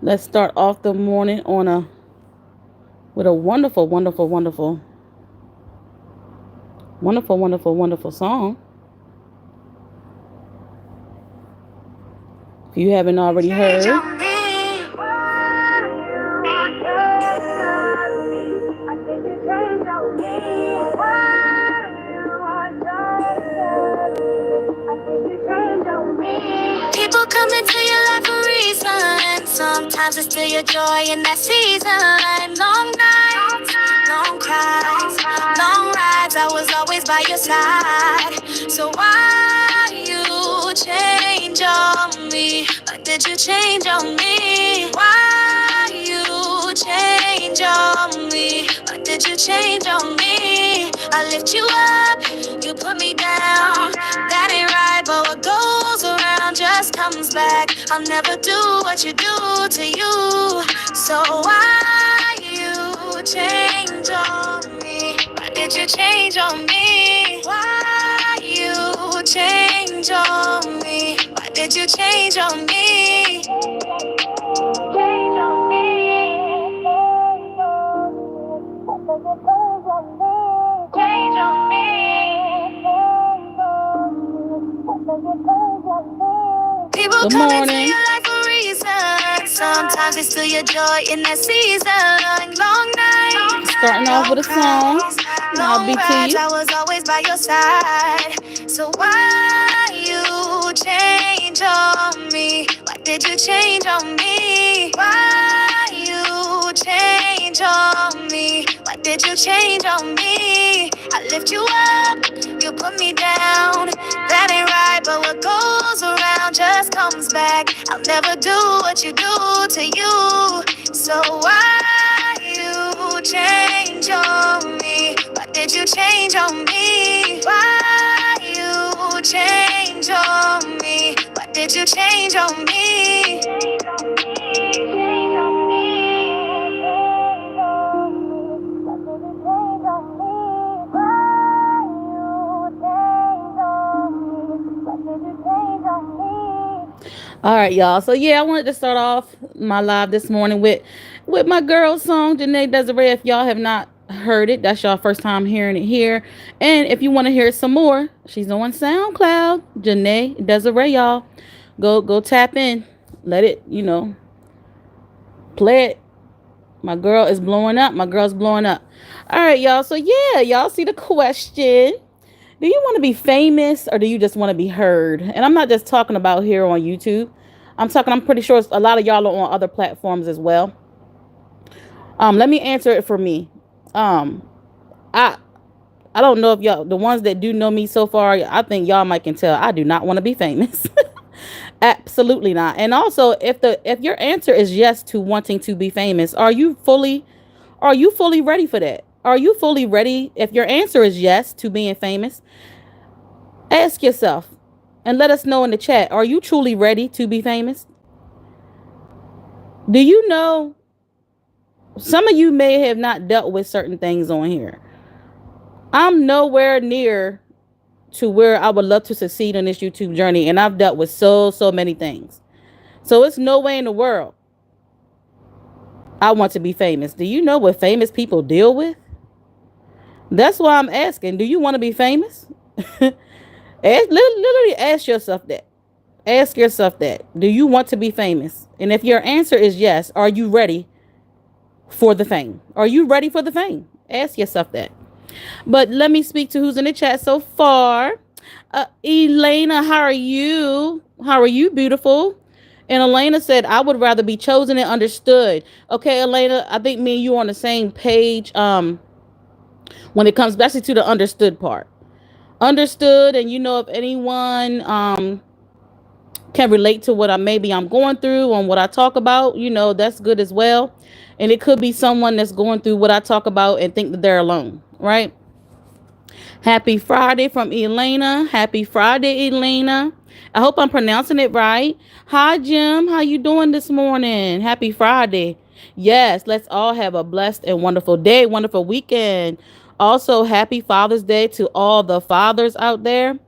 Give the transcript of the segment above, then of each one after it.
Let's start off the morning on a with a wonderful, wonderful, wonderful, wonderful, wonderful, wonderful song. If you haven't already heard, people come into your life for reason. Sometimes it's still your joy in that season. Long nights, long cries, long rides. I was always by your side. So why you change on me? Why did you change on me? Why you change on me? Why did you change on me? I lift you up, you put me down. That ain't right, but what goes around just comes back. I'll never do what you do to you. So why you change on me? Why did you change on me? Why you change on me? Why did you change on me? Change on change on people good come into morning. your life for reasons. Sometimes it's still your joy in that season. Long nights, Starting off long with a song. cries, I'll long be to rides. you. I was always by your side. So why you change on me? Why did you change on me? Why you change on me? Why did you change on me? I lift you up, you put me down. That ain't right, but what goes around just comes back. I'll never do what you do to you. So why you change on me? Why did you change on me? Why you change on me? Why did you change on me? Change on All right, y'all. So yeah, I wanted to start off my live this morning with my girl song, Janae Desiree. If y'all have not heard it, that's y'all first time hearing it here. And if you want to hear it some more, she's on SoundCloud, Janae Desiree, y'all. Go tap in. Let it, play it. My girl is blowing up. My girl's blowing up. All right, y'all. So yeah, y'all see the question. Do you want to be famous or do you just want to be heard? And I'm not just talking about here on YouTube. I'm pretty sure a lot of y'all are on other platforms as well. Let me answer it for me. Um, I I don't know if y'all, the ones that do know me so far, I think y'all might can tell I do not want to be famous. Absolutely not. And also, if your answer is yes to wanting to be famous, are you fully ready for that? Are you fully ready? If your answer is yes to being famous, ask yourself and let us know in the chat. Are you truly ready to be famous? Do you know some of you may have not dealt with certain things on here? I'm nowhere near to where I would love to succeed on this YouTube journey, and I've dealt with so many things. So it's no way in the world I want to be famous. Do you know what famous people deal with? That's why I'm asking. Do you want to be famous? Literally ask yourself that. Ask yourself that. Do you want to be famous? And if your answer is yes, are you ready for the fame? Are you ready for the fame? Ask yourself that. But let me speak to who's in the chat so far. Elena, how are you? How are you, beautiful? And Elena said, I would rather be chosen and understood. Okay, Elena, I think me and you are on the same page when it comes especially to the understood part. Understood, and if anyone can relate to what I'm going through on what I talk about, that's good as well. And it could be someone that's going through what I talk about and think that they're alone, right? Happy Friday from Elena. Happy Friday, Elena. I hope I'm pronouncing it right. Hi, Jim. How you doing this morning? Happy Friday. Yes, let's all have a blessed and wonderful day, wonderful weekend. Also, happy Father's Day to all the fathers out there.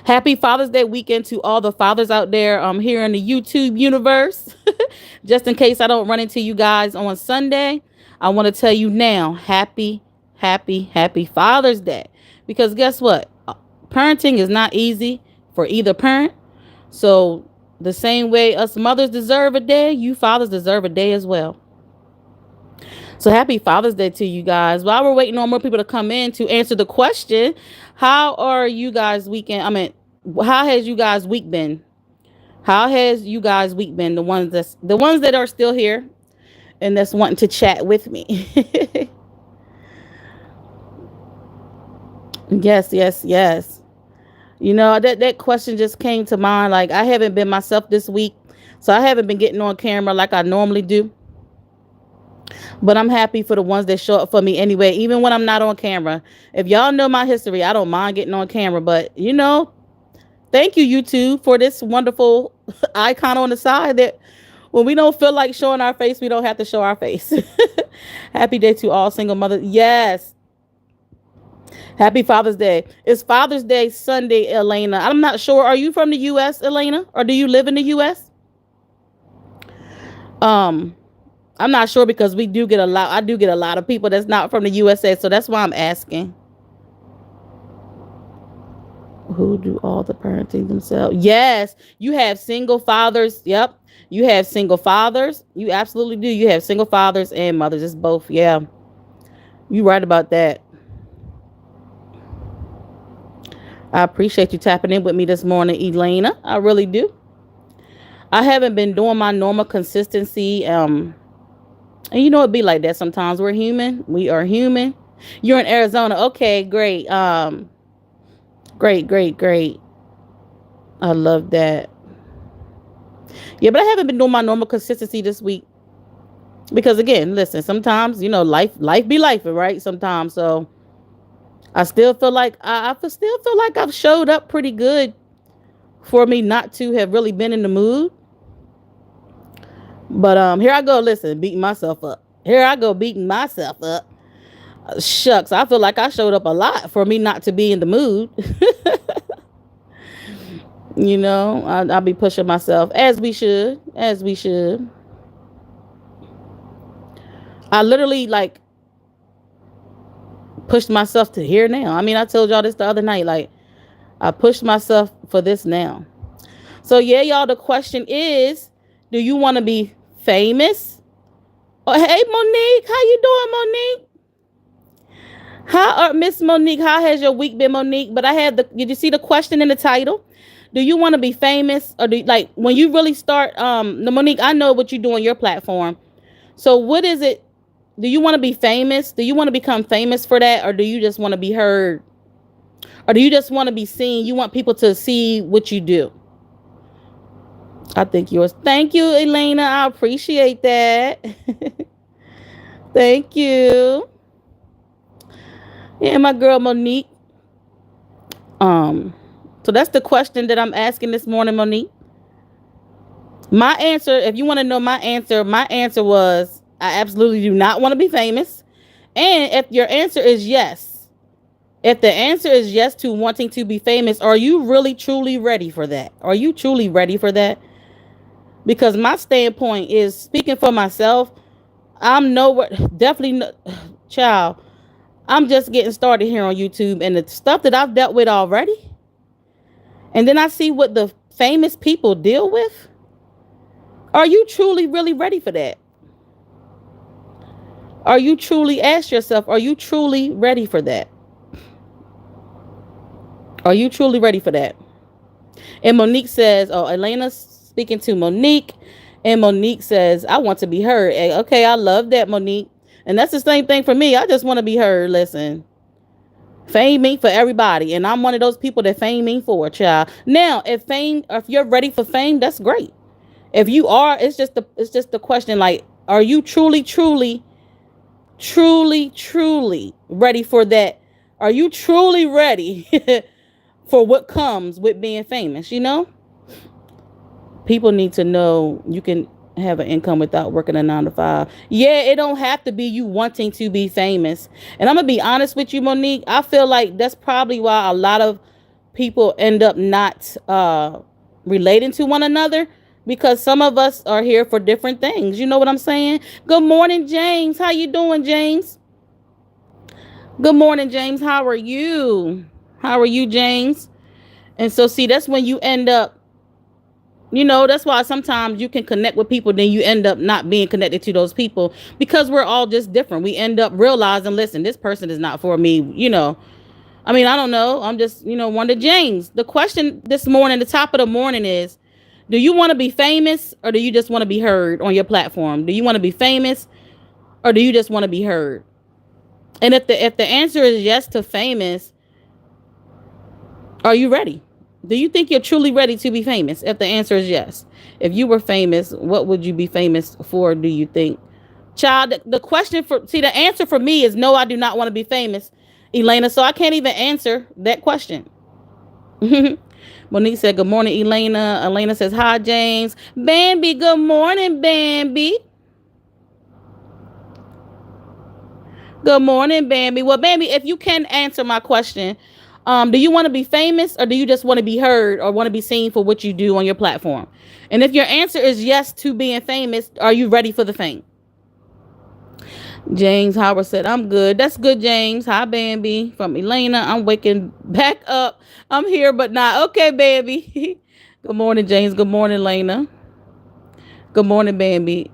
Happy Father's Day weekend to all the fathers out there here in the YouTube universe. Just in case I don't run into you guys on Sunday, I want to tell you now, happy Father's Day. Because guess what? Parenting is not easy for either parent. So the same way us mothers deserve a day, you fathers deserve a day as well. So happy Father's Day to you guys. While we're waiting on more people to come in to answer the question, how are you guys weekend? How has you guys week been? How has you guys week been? The ones that are still here and that's wanting to chat with me. Yes, yes, yes. That question just came to mind. Like I haven't been myself this week, so I haven't been getting on camera like I normally do. But I'm happy for the ones that show up for me anyway, even when I'm not on camera. If y'all know my history, I don't mind getting on camera. But thank you, YouTube, for this wonderful icon on the side that when we don't feel like showing our face, we don't have to show our face. Happy day to all single mothers. Yes. Happy Father's Day. It's Father's Day Sunday, Elena. I'm not sure. Are you from the U.S., Elena? Or do you live in the U.S.? Um, I'm not sure because we do get a lot. I do get a lot of people that's not from the USA, so that's why I'm asking. Who do all the parenting themselves? Yes, you have single fathers. Yep, you have single fathers. You absolutely do. You have single fathers and mothers. It's both. Yeah, you right about that. I appreciate you tapping in with me this morning, Elena. I really do. I haven't been doing my normal consistency. And it'd be like that sometimes. We're human. We are human. You're in Arizona. Okay, great. Great, great, great. I love that. Yeah, but I haven't been doing my normal consistency this week because again, listen. Sometimes life be life, right? Sometimes, so I still feel like still feel like I've showed up pretty good for me not to have really been in the mood. But here I go. Listen, beating myself up. Here I go beating myself up. Shucks, I feel like I showed up a lot for me not to be in the mood. I'll be pushing myself as we should, as we should. I literally like pushed myself to here now. I mean, I told y'all this the other night. Like, I pushed myself for this now. So yeah, y'all. The question is, do you want to be famous? Oh, hey, Monique, how you doing, Monique? Miss Monique? How has your week been, Monique? But did you see the question in the title? Do you want to be famous, or when you really start? Monique, I know what you do on your platform. So what is it? Do you want to be famous? Do you want to become famous for that, or do you just want to be heard, or do you just want to be seen? You want people to see what you do? I think yours. Thank you, Elena. I appreciate that. Thank you. Yeah, my girl Monique. So that's the question that I'm asking this morning, Monique. My answer, if you want to know my answer was I absolutely do not want to be famous. And if your answer is yes, if the answer is yes to wanting to be famous, are you really truly ready for that? Are you truly ready for that? Because my standpoint is speaking for myself. I'm nowhere, definitely, child. I'm just getting started here on YouTube, and the stuff that I've dealt with already. And then I see what the famous people deal with. Are you truly really ready for that? Are you truly, ask yourself, are you truly ready for that? Are you truly ready for that? And Monique says, oh, Elena's speaking to Monique. And Monique says, I want to be heard. Okay, I love that, Monique. And that's the same thing for me. I just want to be heard. Listen, fame ain't for everybody. And I'm one of those people that fame ain't for, child. Now, if you're ready for fame, that's great. If you are, it's just the question, like, are you truly ready for that? Are you truly ready for what comes with being famous? People need to know you can have an income without working a 9 to 5. Yeah, it don't have to be you wanting to be famous. And I'm gonna be honest with you, Monique. I feel like that's probably why a lot of people end up not relating to one another because some of us are here for different things. You know what I'm saying? Good morning, James. How you doing, James? Good morning, James. How are you? How are you, James? And so, see, that's when you end up, that's why sometimes you can connect with people, then you end up not being connected to those people because we're all just different. We end up realizing, listen, this person is not for me. I mean, I don't know. I'm just, Wonder James. The question this morning, the top of the morning is, do you want to be famous or do you just want to be heard on your platform? Do you want to be famous or do you just want to be heard? And if the answer is yes to famous, are you ready? Do you think you're truly ready to be famous? If the answer is yes. If you were famous, what would you be famous for, do you think? Child, the answer for me is no, I do not want to be famous, Elena. So I can't even answer that question. Monique said, good morning, Elena. Elena says, hi, James. Bambi, good morning, Bambi. Good morning, Bambi. Well, Bambi, if you can answer my question, do you want to be famous or do you just want to be heard or want to be seen for what you do on your platform? And if your answer is yes to being famous, are you ready for the fame? James Howard said, I'm good. That's good, James. Hi, Bambi. From Elena, I'm waking back up. I'm here, but not. Okay, Bambi. Good morning, James. Good morning, Elena. Good morning, Bambi.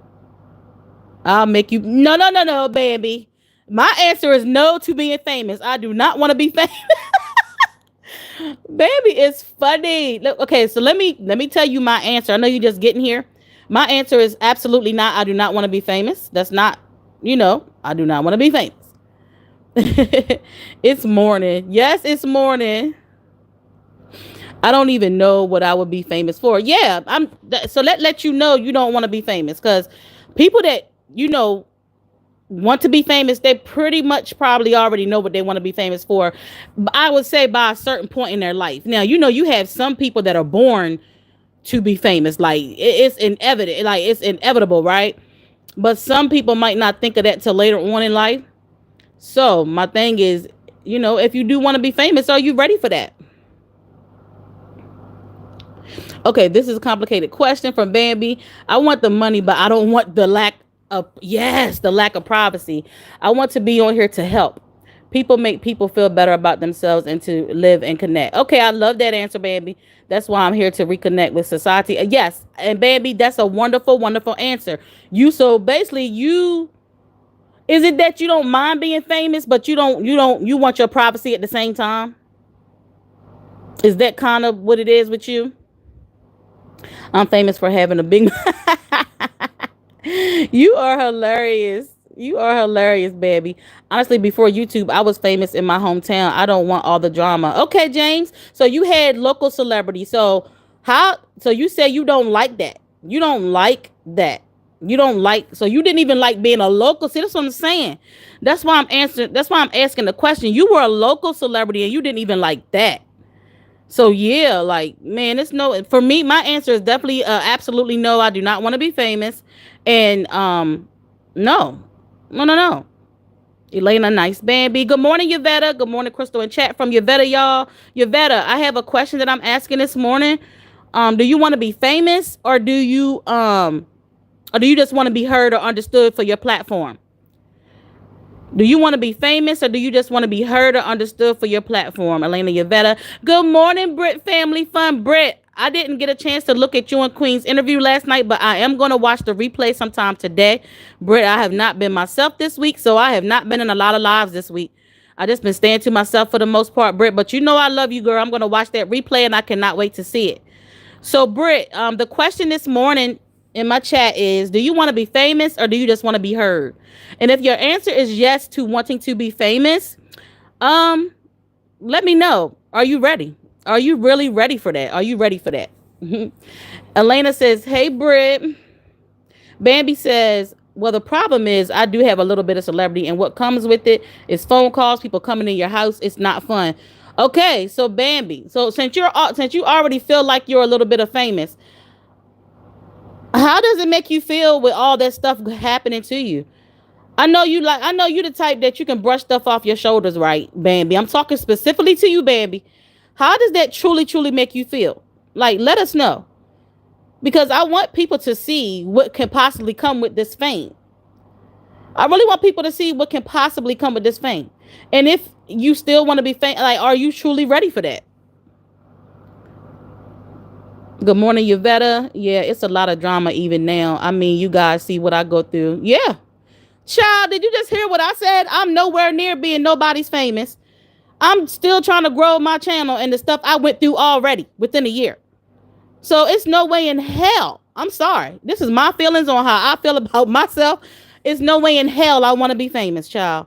I'll make you. No, Bambi. My answer is no to being famous. I do not want to be famous. Baby, it's funny. Look, okay, so let me tell you my answer. I know you're just getting here. My answer is absolutely not. I do not want to be famous. That's not, I do not want to be famous. It's morning. Yes, it's morning. I don't even know what I would be famous for. Yeah, so let you know you don't want to be famous because people that want to be famous, they pretty much probably already know what they want to be famous for. I would say by a certain point in their life. Now, you have some people that are born to be famous. Like it's inevitable, it's inevitable, right? But some people might not think of that till later on in life. So my thing is, if you do want to be famous, are you ready for that? Okay, this is a complicated question from Bambi. I want the money, but I don't want the lack of privacy. I want to be on here to help. People make people feel better about themselves and to live and connect. Okay, I love that answer, Bambi. That's why I'm here to reconnect with society. Yes, and Bambi, that's a wonderful, wonderful answer. So basically is it that you don't mind being famous, but you want your privacy at the same time? Is that kind of what it is with you? I'm famous for having a big You are hilarious. You are hilarious, baby. Honestly, before YouTube, I was famous in my hometown. I don't want all the drama. Okay, James. So you had local celebrity. So you say you don't like that. You don't like that. So you didn't even like being a local. See, that's what I'm saying. That's why I'm asking the question. You were a local celebrity and you didn't even like that. So yeah, man, it's no, for me, my answer is definitely absolutely no. I do not want to be famous. And no. Elena, nice, Bambi. Good morning, Yvetta. Good morning, Crystal in chat from Yvetta, y'all. Yvetta, I have a question that I'm asking this morning. Do you want to be famous or do you just want to be heard or understood for your platform? Do you want to be famous or do you just want to be heard or understood for your platform? Elena, Yvetta. Good morning, Brit Family Fun. Brit, I didn't get a chance to look at you and Queen's interview last night, but I am going to watch the replay sometime today. Brit, I have not been myself this week, so I have not been in a lot of lives this week. I just been staying to myself for the most part, Brit, but I love you, girl. I'm going to watch that replay and I cannot wait to see it. So, Brit, the question this morning in my chat is, do you want to be famous or do you just want to be heard? And if your answer is yes to wanting to be famous, let me know. Are you ready? Are you really ready for that? Are you ready for that? Elena says, hey, Britt. Bambi says, well, the problem is I do have a little bit of celebrity and what comes with it is phone calls, people coming in your house. It's not fun. Okay, so Bambi. So since you already feel like you're a little bit of famous, how does it make you feel with all that stuff happening to you? I know you the type that you can brush stuff off your shoulders, right, Bambi? I'm talking specifically to you, Bambi. How does that truly make you feel? Like, let us know. Because I want people to see what can possibly come with this fame. I really want people to see what can possibly come with this fame. And if you still want to be famous, like, are you truly ready for that? Good morning, Yvetta. Yeah, it's a lot of drama even now. I mean, you guys see what I go through. Yeah. Child, did you just hear what I said? I'm nowhere near being nobody's famous. I'm still trying to grow my channel and the stuff I went through already within a year. So it's no way in hell. I'm sorry. This is my feelings on how I feel about myself. It's no way in hell I want to be famous, child.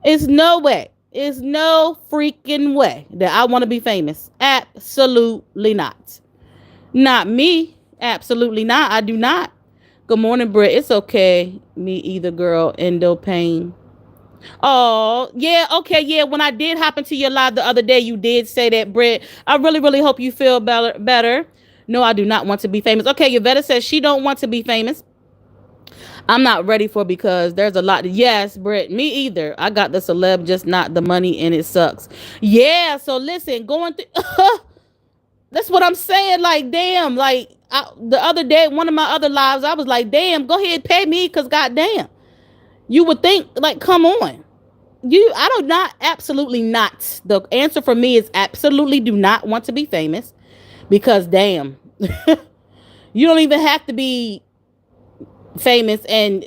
It's no way. It's no freaking way that I want to be famous. Absolutely not. Not me. Absolutely not. I do not. Good morning, Britt. It's okay. Me either, girl. Endo pain. Oh, yeah. Okay. Yeah. When I did hop into your live the other day, you did say that, Britt. I really hope you feel better. No, I do not want to be famous. Okay. Yvetta says she don't want to be famous. I'm not ready for, because there's a lot. Yes, Britt, me either. I got the celeb, just not the money, and it sucks. Yeah. So listen, going through. That's what I'm saying. Like, damn. Like, the other day, one of my other lives, I was like, damn, go ahead, pay me, because goddamn. You would think, like, come on. I don't not, absolutely not. The answer for me is absolutely do not want to be famous, because damn. You don't even have to be famous, and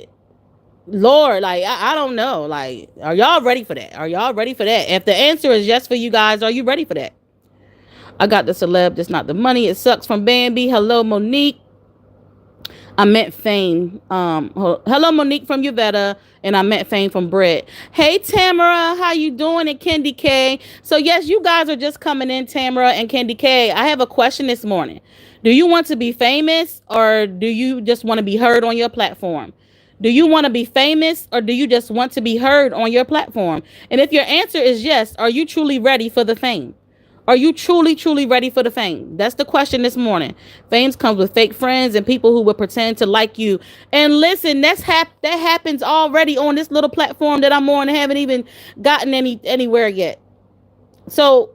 Lord, like, I don't know. Like, are y'all ready for that? Are y'all ready for that? If the answer is yes for you guys, are you ready for that? I got the celeb, just not the money. It sucks from Bambi. Hello, Monique. I meant fame. Hello, Monique from Yvetta, and I meant fame from Britt. Hey, Tamara, how you doing? And Candy K. So yes, you guys are just coming in, Tamara and Candy K. I have a question this morning. Do you want to be famous, or do you just want to be heard on your platform? Do you want to be famous, or do you just want to be heard on your platform? And if your answer is yes, are you truly ready for the fame? Are you truly ready for the fame? That's the question this morning. Fame comes with fake friends and people who will pretend to like you. And listen, that happens already on this little platform that I'm on and haven't even gotten anywhere yet. So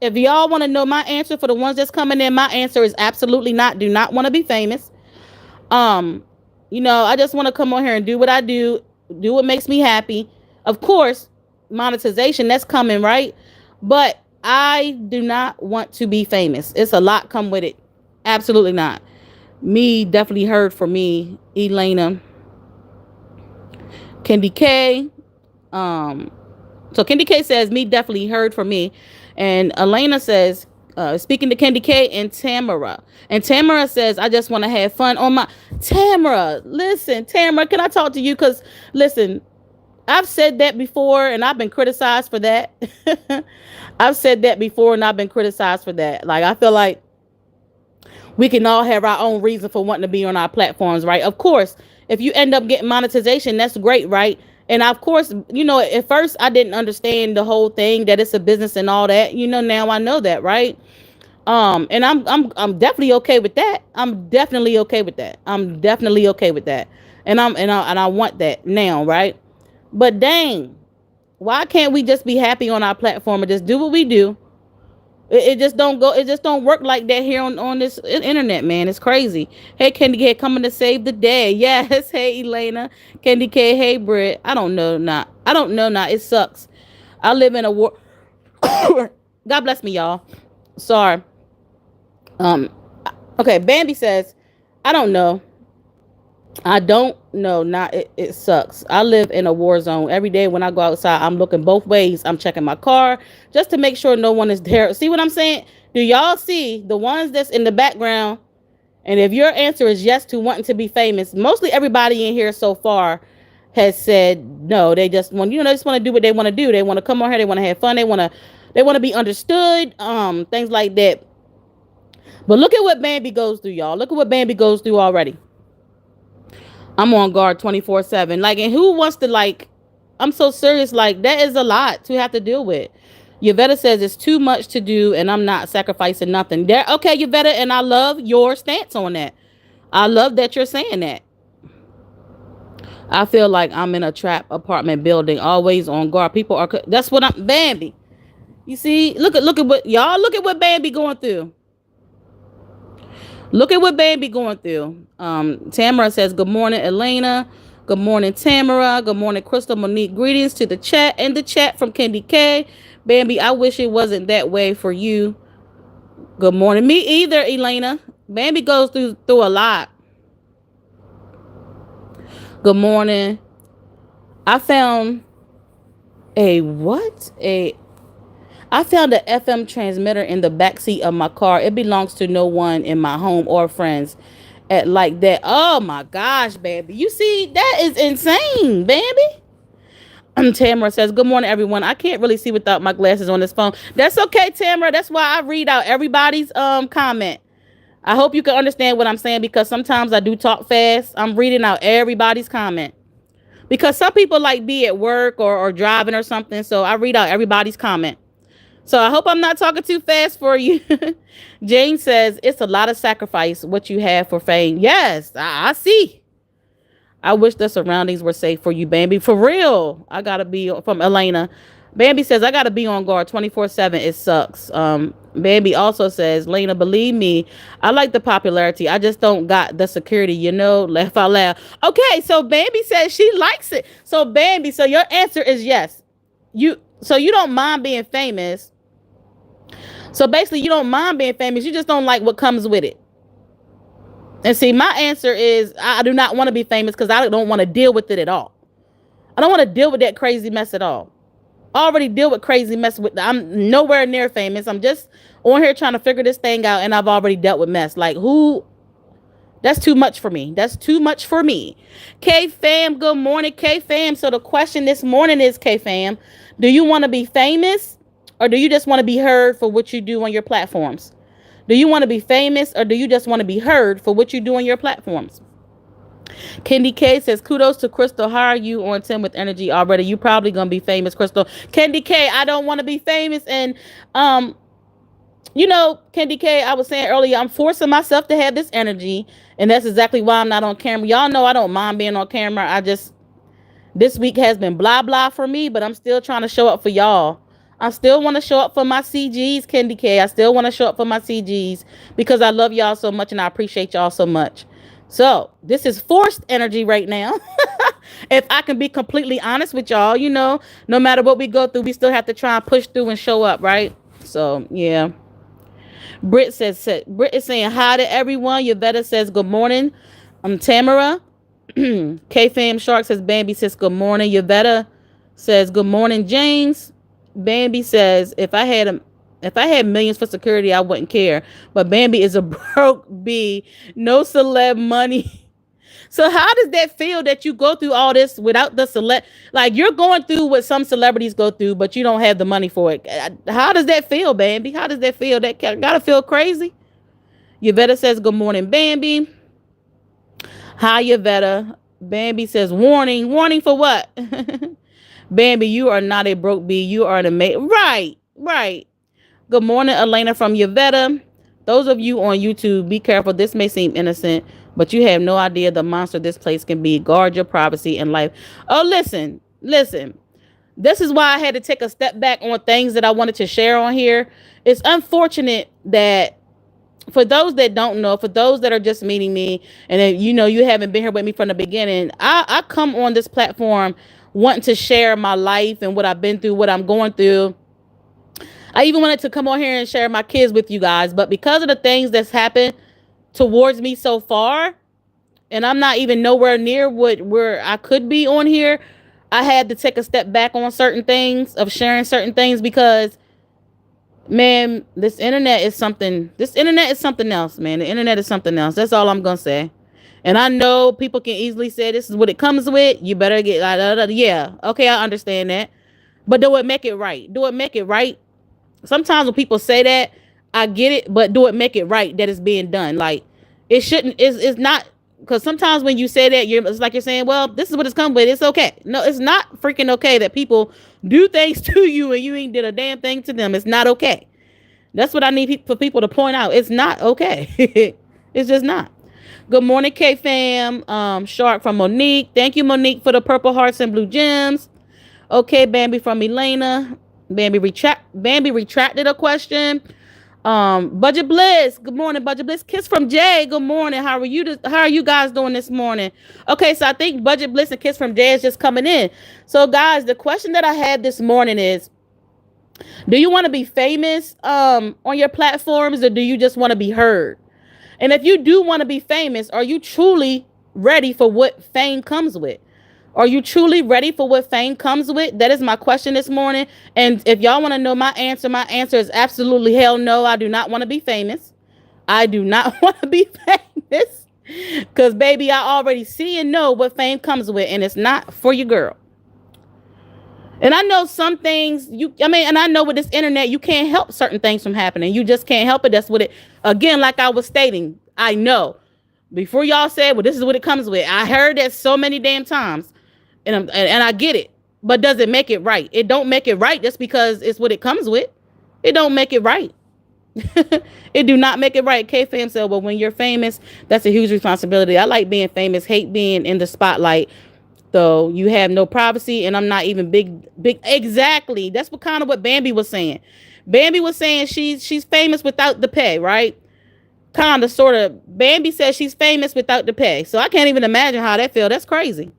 if y'all want to know my answer for the ones that's coming in, my answer is absolutely not. Do not want to be famous. I just want to come on here and do what I do what makes me happy. Of course, monetization, that's coming, right? But I do not want to be famous. It's a lot come with it. Absolutely not. Me definitely heard for me, Elena. Candy K. So Candy K says, me definitely heard for me. And Elena says, speaking to Candy K and Tamara. And Tamara says, I just want to have fun on my... Tamara, listen, Tamara, can I talk to you? Because, listen, I've said that before and I've been criticized for that. I've said that before and I've been criticized for that. Like, I feel like we can all have our own reason for wanting to be on our platforms, right? Of course, if you end up getting monetization, that's great, right? And of course, at first I didn't understand the whole thing, that it's a business and all that. Now I know that, right? And I'm definitely okay with that. I'm definitely okay with that. And I want that now, right? But dang, why can't we just be happy on our platform and just do what we do? It just don't work like that here on this internet, man. It's crazy. Hey, Candy K, coming to save the day. Yes. Hey, Elena. Candy K. Hey, Britt. I don't know not. It sucks. I live in a war. God bless me, y'all. Sorry. Okay. Bambi says, I don't know. It sucks. I live in a war zone. Every day when I go outside, I'm looking both ways. I'm checking my car just to make sure no one is there. See what I'm saying? Do y'all see the ones that's in the background? And if your answer is yes to wanting to be famous, mostly everybody in here so far has said no. They just want, they just want to do what they want to do. They want to come on here. They want to have fun. They want to be understood. Things like that. But look at what Bambi goes through, y'all. Look at what Bambi goes through already. I'm on guard 24/7. Like, and who wants to, like, I'm so serious. Like, that is a lot to have to deal with. Yvetta says it's too much to do and I'm not sacrificing nothing. There, okay, Yvetta, and I love your stance on that. I love that you're saying that. I feel like I'm in a trap apartment building, always on guard. People are, that's what I'm, Bambi. You see, look at what y'all look at what Bambi going through. Look at what Bambi going through. Tamara says, "Good morning, Elena. Good morning, Tamara. Good morning, Crystal, Monique. Greetings to the chat and the chat from Candy K. Bambi, I wish it wasn't that way for you. Good morning. Me either, Elena. Bambi goes through a lot. Good morning. I found a what? I found an FM transmitter in the backseat of my car. It belongs to no one in my home or friends at like that. Oh my gosh, baby. You see, that is insane, baby. Tamara says, "Good morning, everyone. I can't really see without my glasses on this phone." That's okay, Tamara. That's why I read out everybody's comment. I hope you can understand what I'm saying because sometimes I do talk fast. I'm reading out everybody's comment. Because some people like be at work or driving or something. So I read out everybody's comment. So I hope I'm not talking too fast for you. Jane says, "It's a lot of sacrifice what you have for fame." Yes, I see. I wish the surroundings were safe for you, Bambi. For real. I gotta be from Elena. Bambi says, "I gotta be on guard 24/7. It sucks." Bambi also says, "Lena, believe me, I like the popularity. I just don't got the security, laugh out loud." Okay, so Bambi says she likes it. So Bambi, so your answer is yes. You don't mind being famous. So basically you don't mind being famous. You just don't like what comes with it. And see, my answer is I do not want to be famous because I don't want to deal with it at all. I don't want to deal with that crazy mess at all. I already deal with crazy mess with. I'm nowhere near famous. I'm just on here trying to figure this thing out, and I've already dealt with mess. Like who? That's too much for me. That's too much for me. K fam, good morning, K fam. So the question this morning is, K fam, do you want to be famous, or do you just want to be heard for what you do on your platforms? Do you want to be famous, or do you just want to be heard for what you do on your platforms? Candy K says, "Kudos to Crystal. How are you on 10 with energy already? You probably gonna be famous, Crystal." Candy K, I don't want to be famous. And Candy K, I was saying earlier, I'm forcing myself to have this energy. And that's exactly why I'm not on camera. Y'all know I don't mind being on camera. This week has been blah blah for me, but I'm still trying to show up for y'all. I still want to show up for my CGs, Candy K. I still want to show up for my CGs because I love y'all so much and I appreciate y'all so much. So this is forced energy right now. If I can be completely honest with y'all, no matter what we go through, we still have to try and push through and show up, right? So yeah. Britt is saying hi to everyone. Yvetta says good morning. Tamara. K Fam Shark says Bambi says good morning. Yvetta says good morning, James. Bambi says if I had millions for security, I wouldn't care. But Bambi is a broke bee. No celeb money. So how does that feel that you go through all this without the celeb? Like you're going through what some celebrities go through, but you don't have the money for it. How does that feel, Bambi? How does that feel? That gotta feel crazy. Yvetta says good morning, Bambi. Hi, Yvetta. Bambi says warning. Warning for what? Bambi, you are not a broke bee. You are an amazing. Right. Good morning, Elena from Yvetta. Those of you on YouTube, be careful. This may seem innocent, but you have no idea the monster this place can be. Guard your privacy and life. Oh, listen. This is why I had to take a step back on things that I wanted to share on here. It's unfortunate that for those that don't know, for those that are just meeting me, and then, you haven't been here with me from the beginning, I come on this platform wanting to share my life and what I've been through, what I'm going through. I even wanted to come on here and share my kids with you guys, but because of the things that's happened towards me so far, and I'm not even nowhere near where I could be on here, I had to take a step back on certain things, of sharing certain things, because man, this internet is something else, man. The internet is something else. That's all I'm gonna say. And I know people can easily say this is what it comes with. You better get yeah. Okay, I understand that. But do it make it right? Do it make it right? Sometimes when people say that, I get it, but do it make it right that it's being done? Like it shouldn't. It's not, because sometimes when you say that, it's like you're saying, well, this is what it's come with. It's okay. No, it's not freaking okay that people do things to you and you ain't did a damn thing to them. It's not okay. That's what I need for people to point out. It's not okay. It's just not. Good morning, K fam. Shark from Monique. Thank you, Monique, for the purple hearts and blue gems. Okay, Bambi from Elena. Bambi retracted a question. Budget Bliss. Good morning, Budget Bliss. Kiss from Jay. Good morning. How are you guys doing this morning? Okay, so I think Budget Bliss and Kiss from Jay is just coming in. So guys, the question that I had this morning is, do you want to be famous on your platforms, or do you just want to be heard? And if you do want to be famous, are you truly ready for what fame comes with? Are you truly ready for what fame comes with? That is my question this morning. And if y'all want to know my answer is absolutely hell no. I do not want to be famous. I do not want to be famous. Because, baby, I already see and know what fame comes with, and it's not for your girl. And I know some things and I know with this internet, you can't help certain things from happening. You just can't help it. That's what again, like I was stating, I know before y'all said, well, this is what it comes with. I heard that so many damn times and I get it, but does it make it right? It don't make it right just because it's what it comes with. It don't make it right. It do not make it right. K-Fam said, well, when you're famous, that's a huge responsibility. I like being famous, hate being in the spotlight. So you have no privacy, and I'm not even big. Exactly. That's what Bambi was saying. Bambi was saying she's famous without the pay, right? Kind of, sort of. Bambi says she's famous without the pay. So I can't even imagine how that feels. That's crazy.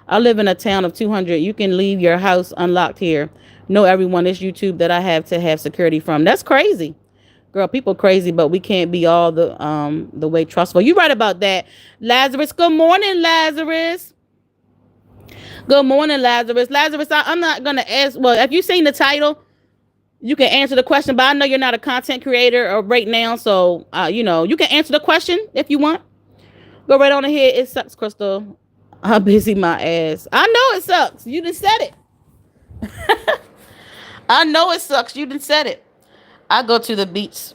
I live in a town of 200. You can leave your house unlocked here. Know everyone is YouTube that I have to have security from. That's crazy. Girl, people crazy, but we can't be all the way trustful. You right about that. Lazarus, good morning, Lazarus. Good morning, Lazarus. Lazarus, I'm not going to ask. Well, if you've seen the title, you can answer the question, but I know you're not a content creator or right now. So, you can answer the question if you want. Go right on ahead. It sucks, Crystal. I'm busy my ass. I know it sucks. You just said it. I know it sucks. You just said it. I go to the beach.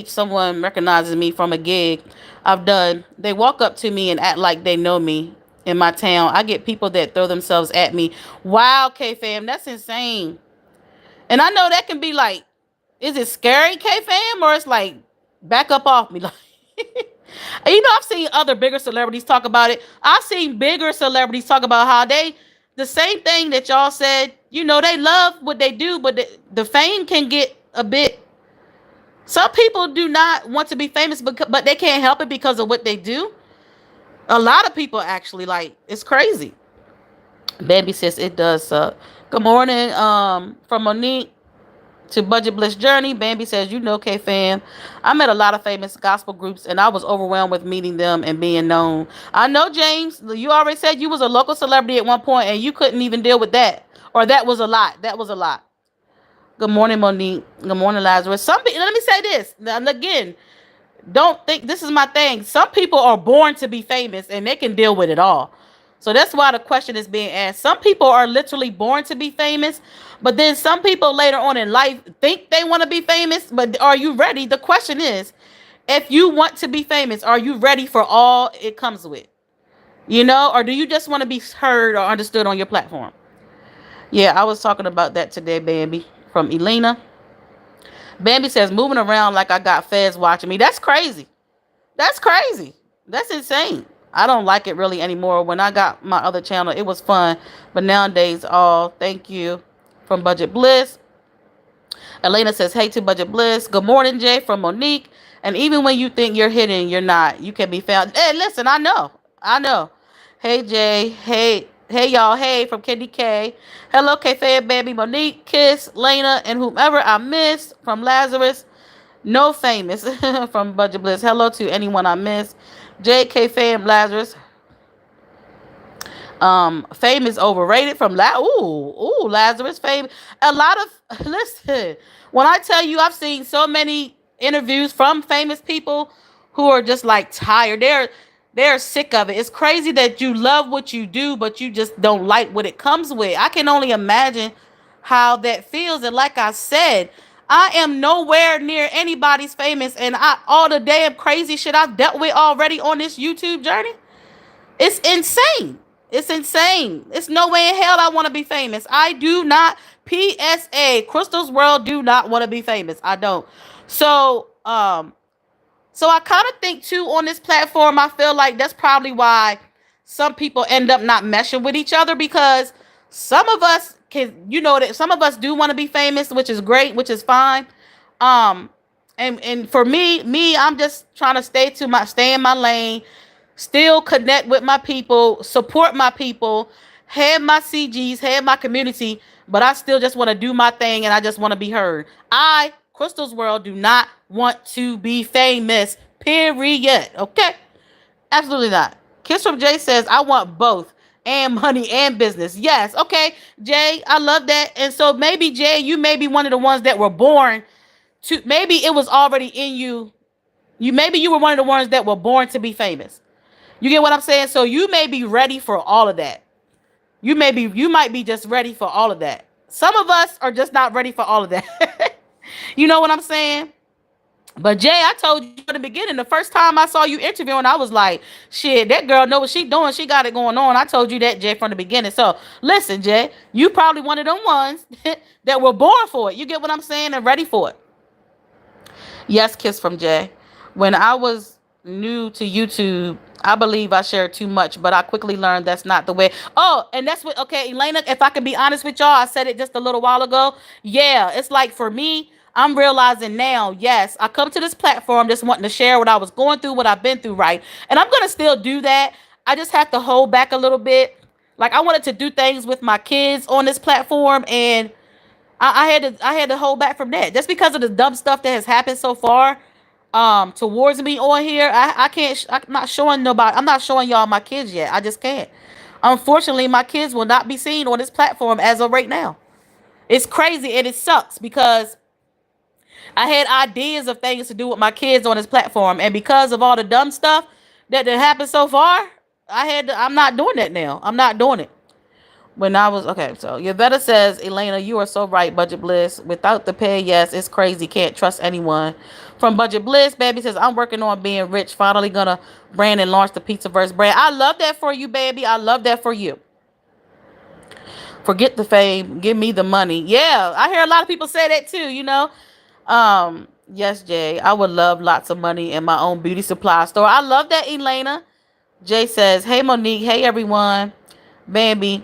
Someone recognizes me from a gig I've done. They walk up to me and act like they know me. In my town, I get people that throw themselves at me. Wow, K-Fam, that's insane. And I know that can be like, is it scary, K-Fam, or it's like, back up off me? Like, I've seen other bigger celebrities talk about it. I've seen bigger celebrities talk about how the same thing that y'all said, they love what they do, but the fame can get a bit. Some people do not want to be famous, but they can't help it because of what they do. A lot of people actually, like, it's crazy. Baby says it does suck. Good morning, from Monique to Budget Bliss Journey. Bambi says, K-Fam, I met a lot of famous gospel groups, and I was overwhelmed with meeting them and being known. I know, James, you already said you was a local celebrity at one point, and you couldn't even deal with that. Or that was a lot. Good morning, Monique. Good morning, Lazarus. Let me say this. And again, don't think this is my thing. Some people are born to be famous and they can deal with it all. So that's why the question is being asked. Some people are literally born to be famous, but then some people later on in life think they want to be famous. But are you ready? The question is, if you want to be famous, are you ready for all it comes with? Or do you just want to be heard or understood on your platform? Yeah, I was talking about that today, Bambi, from Elena. Bambi says, moving around like I got feds watching me. That's crazy. That's insane. I don't like it really anymore. When I got my other channel, it was fun. But nowadays, thank you from Budget Bliss. Elena says, hey to Budget Bliss. Good morning, Jay, from Monique. And even when you think you're hidden, you're not. You can be found. Hey, listen, I know. Hey, Jay. Hey, y'all. Hey, from Candy K. Hello, K-Fam, Baby, Monique, Kiss, Lena, and whomever I missed from Lazarus. No famous from Budget Bliss. Hello to anyone I missed. K-Fam, Lazarus. Fame is overrated from Lazarus. Fame. A lot of, listen, when I tell you I've seen so many interviews from famous people who are just like tired. They're sick of it. It's crazy that you love what you do, but you just don't like what it comes with. I can only imagine how that feels. And like I said, I am nowhere near anybody's famous. And all the damn crazy shit I've dealt with already on this YouTube journey, it's insane. It's no way in hell I want to be famous. I do not. PSA, Crystal's World do not want to be famous. I don't. So I kind of think too on this platform, I feel like that's probably why some people end up not meshing with each other, because some of us you know that some of us do want to be famous, which is great, which is fine. Um, and for me, I'm just trying to stay in my lane, still connect with my people, support my people, have my CGs, have my community, but I still just want to do my thing and I just want to be heard. I, Crystal's World, do not want to be famous. Period. Okay? Absolutely not. Kiss from Jay says, I want both and money and business. Yes. Okay, Jay, I love that. And so maybe, Jay, you may be one of the ones that were born to, maybe it was already in you. Maybe you were one of the ones that were born to be famous. You get what I'm saying? So you may be ready for all of that. You might be just ready for all of that. Some of us are just not ready for all of that. You know what I'm saying? But Jay, I told you in the beginning, the first time I saw you interviewing, I was like, shit, that girl know what she doing. She got it going on. I told you that, Jay, from the beginning. So listen, Jay, you probably one of them ones that were born for it. You get what I'm saying? And ready for it. Yes, kiss from Jay. When I was new to YouTube, I believe I shared too much, but I quickly learned that's not the way. Oh, and that's what, okay, Elena, if I can be honest with y'all, I said it just a little while ago. Yeah, it's like for me, I'm realizing now, yes, I come to this platform just wanting to share what I was going through, what I've been through, right? And I'm going to still do that. I just have to hold back a little bit. Like I wanted to do things with my kids on this platform, and I had to hold back from that just because of the dumb stuff that has happened so far towards me on here. I can't I'm not showing nobody, I'm not showing y'all my kids yet. I just can't. Unfortunately, my kids will not be seen on this platform as of right now. It's crazy and it sucks because I had ideas of things to do with my kids on this platform, and because of all the dumb stuff that happened so far, I'm not doing that now. I'm not doing it. When I was okay, so Yvetta says, Elena, you are so right. Budget Bliss, without the pay, yes, it's crazy. Can't trust anyone. From Budget Bliss, baby says, I'm working on being rich. Finally gonna brand and launch the Pizzaverse brand. I love that for you, baby. I love that for you. Forget the fame, give me the money. Yeah, I hear a lot of people say that too. Yes, Jay, I would love lots of money in my own beauty supply store. I love that, Elena. Jay says, hey Monique, hey everyone. Bambi,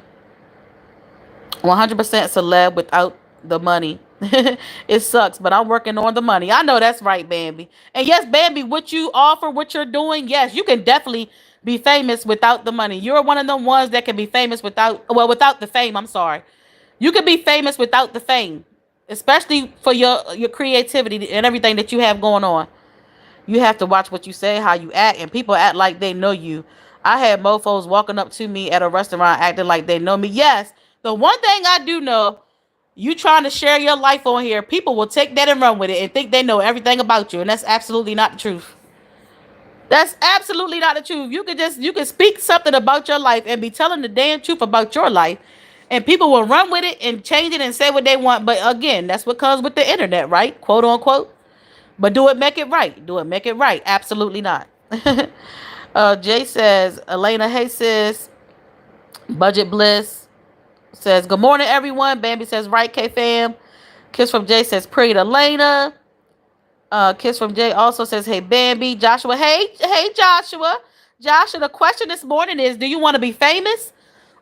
100% celeb without the money. It sucks, but I'm working on the money. I know that's right, Bambi. And yes, Bambi, what you offer, what you're doing, yes, you can definitely be famous without the money. You're one of the ones that can be famous without the fame. I'm sorry. You can be famous without the fame, especially for your creativity and everything that you have going on. You have to watch what you say, how you act, and people act like they know you. I had mofos walking up to me at a restaurant acting like they know me. Yes, the one thing I do know, you trying to share your life on here, people will take that and run with it and think they know everything about you, and that's absolutely not the truth. That's absolutely not the truth. You can speak something about your life and be telling the damn truth about your life, and people will run with it and change it and say what they want. But again, that's what comes with the internet, right? Quote unquote. But do it, make it right. Do it, make it right. Absolutely not. Jay says, Elena, hey sis. Budget Bliss says, good morning, everyone. Bambi says, right, K-fam. Kiss from Jay says, pretty Elena. Kiss from Jay also says, hey, Bambi. Joshua, hey, Joshua. Joshua, the question this morning is, do you want to be famous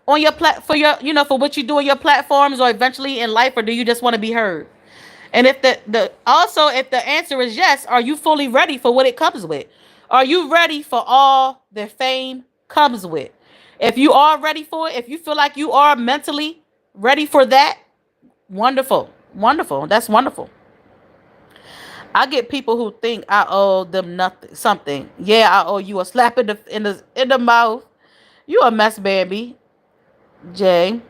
on your for what you do on your platforms or eventually in life, or do you just want to be heard? And if if the answer is yes, are you fully ready for what it comes with? Are you ready for all the fame comes with? If you are ready for it, if you feel like you are mentally ready for that, wonderful. Wonderful. That's wonderful. I get people who think I owe them nothing, something. Yeah, I owe you a slap in the mouth. You a mess, baby. Jay.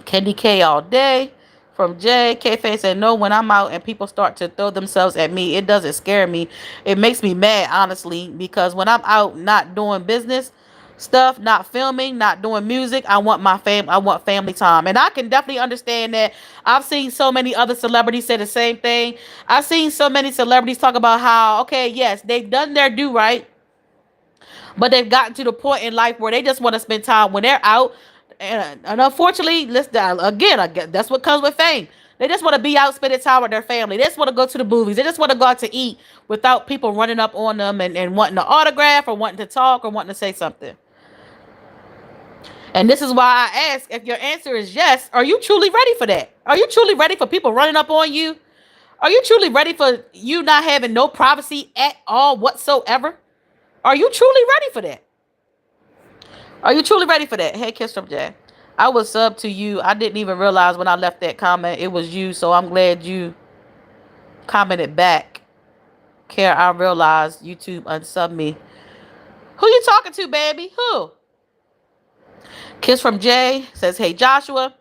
Candy K all day. From Jay, K-Face said, no, when I'm out and people start to throw themselves at me, it doesn't scare me. It makes me mad, honestly, because when I'm out not doing business stuff, not filming, not doing music, I want family time. And I can definitely understand that. I've seen so many other celebrities say the same thing. I've seen so many celebrities talk about how, okay, yes, they've done their due right, but they've gotten to the point in life where they just want to spend time when they're out. And unfortunately, I guess that's what comes with fame. They just want to be out spending time with their family. They just want to go to the movies. They just want to go out to eat without people running up on them and wanting to autograph or wanting to talk or wanting to say something. And this is why I ask, if your answer is yes, are you truly ready for that? Are you truly ready for people running up on you? Are you truly ready for you not having no privacy at all whatsoever? Are you truly ready for that? Are you truly ready for that? Hey, Kiss from Jay. I was sub to you. I didn't even realize when I left that comment it was you, so I'm glad you commented back. Care, I realized YouTube unsubbed me. Who you talking to, baby? Who? Kiss from Jay says, hey, Joshua.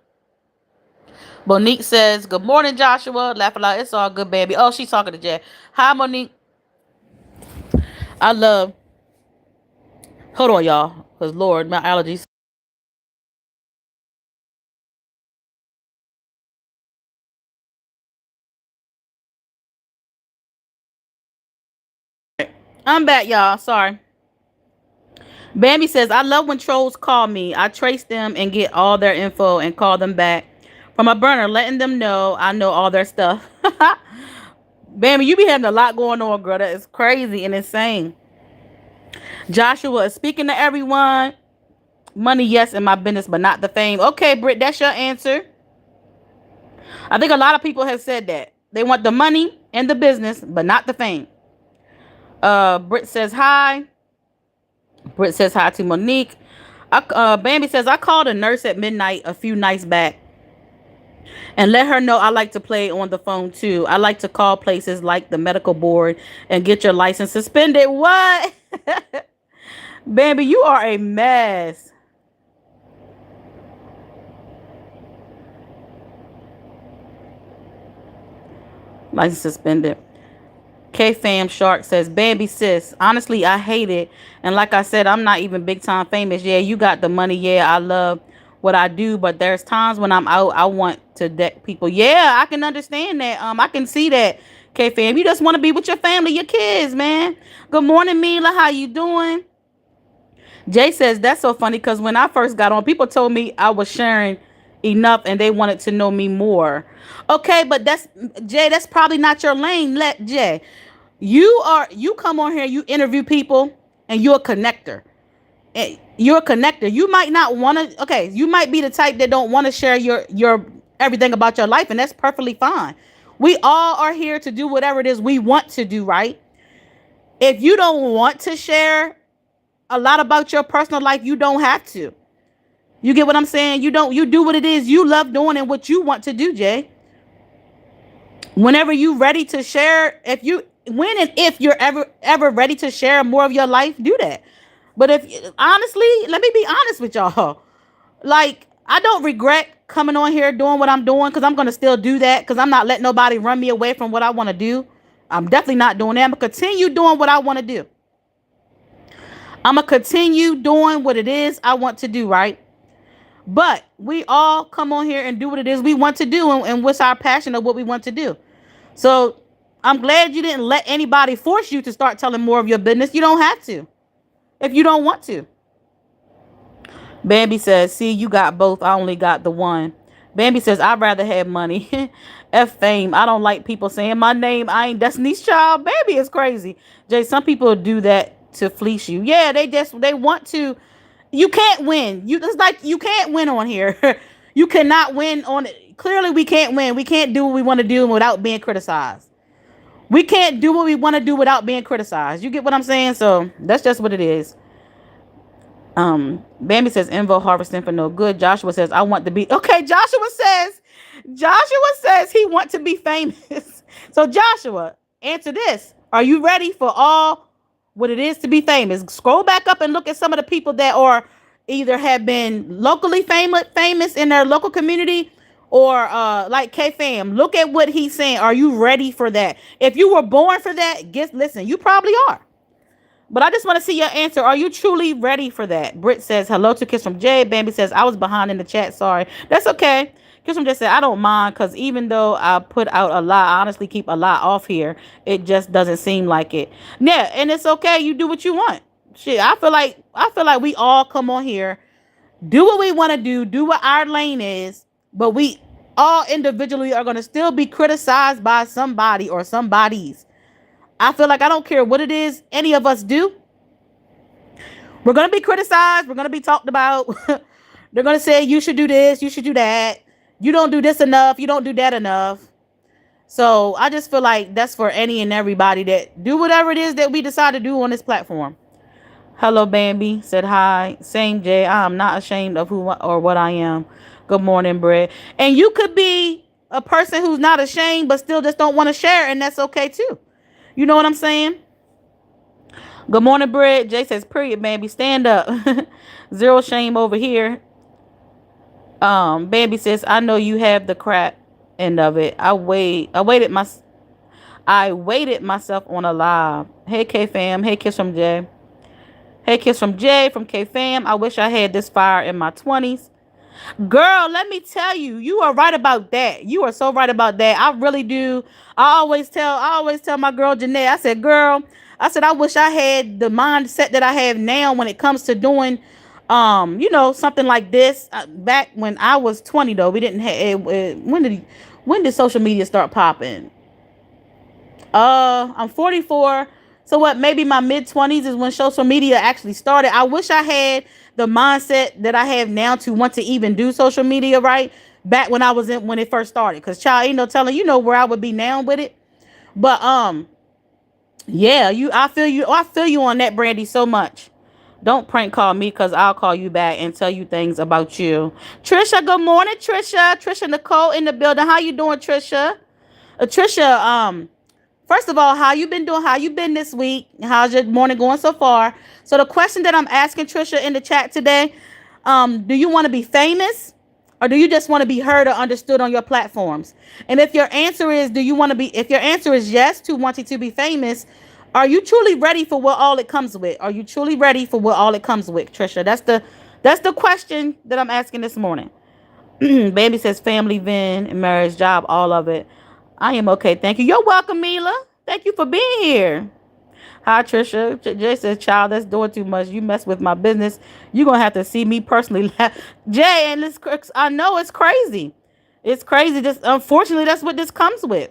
Monique says, good morning, Joshua. Laughing out, it's all good, baby. Oh, she's talking to Jay. Hi, Monique. I love. Hold on, y'all. Because, Lord, my allergies. I'm back, y'all. Sorry. Bambi says, I love when trolls call me. I trace them and get all their info and call them back from a burner, letting them know I know all their stuff. Bambi, you be having a lot going on, girl. That is crazy and insane. Joshua is speaking to everyone. Money, yes, in my business, but not the fame. Okay, Britt, that's your answer. I think a lot of people have said that. They want the money and the business, but not the fame. Britt says hi. Britt says hi to Monique. Bambi says, I called a nurse at midnight a few nights back and let her know I like to play on the phone too. I like to call places like the medical board and get your license suspended. What? Bambi, you are a mess. License suspended. K-Fam Shark says, Bambi sis, honestly, I hate it. And like I said, I'm not even big time famous. Yeah, you got the money. Yeah, I love what I do. But there's times when I'm out, I want to deck people. Yeah, I can understand that. I can see that, K-Fam. You just want to be with your family, your kids, man. Good morning, Mila. How you doing? Jay says, that's so funny because when I first got on, people told me I was sharing enough and they wanted to know me more. Okay, but that's Jay, that's probably not your lane. Let Jay. You come on here, you interview people, and you're a connector. You're a connector. You might not want to, okay, you might be the type that don't want to share your everything about your life, and that's perfectly fine. We all are here to do whatever it is we want to do, right? If you don't want to share a lot about your personal life, you don't have to. You get what I'm saying? You do what it is you love doing and what you want to do, Jay. Whenever you ready to share, when and if you're ever ready to share more of your life, do that. But if honestly, let me be honest with y'all. Like, I don't regret coming on here doing what I'm doing because I'm gonna still do that because I'm not letting nobody run me away from what I want to do. I'm definitely not doing that. I'm gonna continue doing what I want to do. I'm gonna continue doing what it is I want to do, right? But we all come on here and do what it is we want to do and what's our passion of what we want to do. So I'm glad you didn't let anybody force you to start telling more of your business. You don't have to if you don't want to. Bambi says, see, you got both. I only got the one. Bambi says, I'd rather have money. F fame. I don't like people saying my name. I ain't Destiny's Child. Bambi is crazy. Jay, some people do that to fleece you. Yeah, they want to. You can't win. It's like you can't win on here. You cannot win on it. Clearly, we can't win. We can't do what we want to do without being criticized. We can't do what we want to do without being criticized. You get what I'm saying? So that's just what it is. Bambi says Invo harvesting for no good. Joshua says I want to be okay. Joshua says he want to be famous. So Joshua, answer this: are you ready for all what it is to be famous? Scroll back up and look at some of the people that are either have been locally famous in their local community, or like K-Fam. Look at what he's saying. Are you ready for that? If you were born for that, listen, you probably are. But I just want to see your answer. Are you truly ready for that? Britt says, hello to Kiss from Jay. Bambi says, I was behind in the chat. Sorry. That's okay. Kiss from Jay said, I don't mind because even though I put out a lot, I honestly keep a lot off here. It just doesn't seem like it. Yeah, and it's okay. You do what you want. Shit, I feel like we all come on here, do what we want to do what our lane is, but we all individually are going to still be criticized by somebody or somebody's. I feel like I don't care what it is any of us do. We're going to be criticized. We're going to be talked about. They're going to say you should do this, you should do that. You don't do this enough, you don't do that enough. So I just feel like that's for any and everybody that do whatever it is that we decide to do on this platform. Hello, Bambi said hi. Same Jay. I am not ashamed of who or what I am. Good morning, Brett. And you could be a person who's not ashamed, but still just don't want to share, and that's okay too. You know what I'm saying? Good morning, Brett. Jay says, period, Bambi. Stand up. Zero shame over here. Bambi says, I know you have the crap end of it. I waited myself on a live. Hey, K fam. Hey, kiss from Jay. Hey, kiss from Jay from K fam. I wish I had this fire in my 20s. Girl, let me tell you, you are right about that. You are so right about that. I really do. I always tell my girl Janae, I said, girl, I wish I had the mindset that I have now when it comes to doing something like this. Back when I was 20 though, we didn't have when did social media start popping? I'm 44. So what, maybe my mid 20s is when social media actually started. I wish I had the mindset that I have now to want to even do social media right back when when it first started. Cause child, ain't no telling where I would be now with it. But yeah, I feel you on that, Brandy, so much. Don't prank call me because I'll call you back and tell you things about you. Trisha, good morning, Trisha. Trisha Nicole in the building. How you doing, Trisha? Trisha, first of all, how you been doing? How you been this week? How's your morning going so far? So the question that I'm asking Trisha in the chat today, do you want to be famous? Or do you just want to be heard or understood on your platforms? And if your answer is yes to wanting to be famous, are you truly ready for what all it comes with? Are you truly ready for what all it comes with, Trisha? That's the question that I'm asking this morning. Baby says family, Vin, marriage, job, all of it. I am okay. Thank you. You're welcome, Mila. Thank you for being here. Hi, Trisha. Jay says, child, that's doing too much. You mess with my business. You're going to have to see me personally. Jay, and this, I know it's crazy. It's crazy. Just unfortunately, that's what this comes with.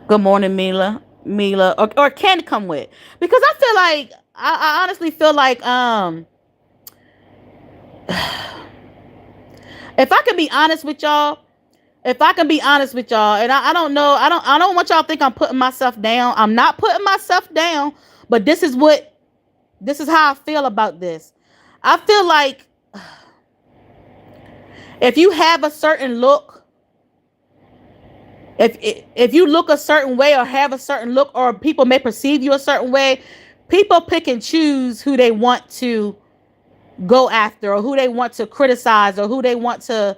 Good morning, Mila. Or can come with. Because I feel like, I honestly feel like, if I can be honest with y'all, and I don't know, I don't want y'all to think I'm putting myself down. I'm not putting myself down, but this is how I feel about this. I feel like if you have a certain look, if you look a certain way or have a certain look, or people may perceive you a certain way, people pick and choose who they want to go after, or who they want to criticize, or who they want to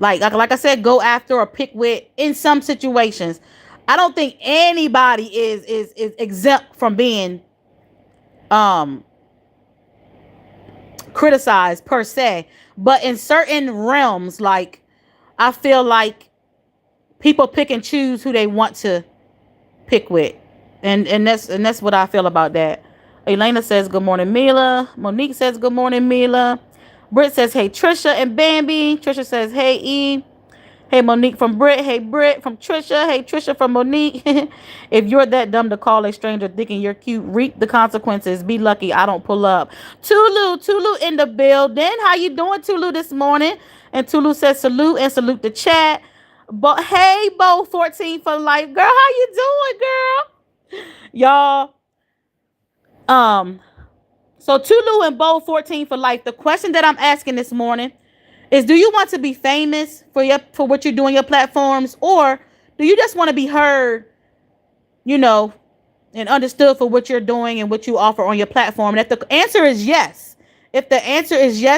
like I said, go after or pick with in some situations. I don't think anybody is exempt from being criticized per se, but in certain realms, like I feel like people pick and choose who they want to pick with, and that's what I feel about that. Elena says good morning, Mila. Monique says good morning, Mila. Britt says, hey, Trisha and Bambi. Trisha says, hey, E. Hey, Monique from Britt. Hey, Britt from Trisha. Hey, Trisha from Monique. If you're that dumb to call a stranger thinking you're cute, reap the consequences. Be lucky I don't pull up. Tulu in the building. How you doing, Tulu, this morning? And Tulu says salute and salute the chat. But hey, Bo 14 for life. Girl, how you doing, girl? Y'all, so Tulu and Bold 14 for life. The question that I'm asking this morning is, do you want to be famous for what you do on your platforms, or do you just want to be heard, and understood for what you're doing and what you offer on your platform? And if the answer is yes,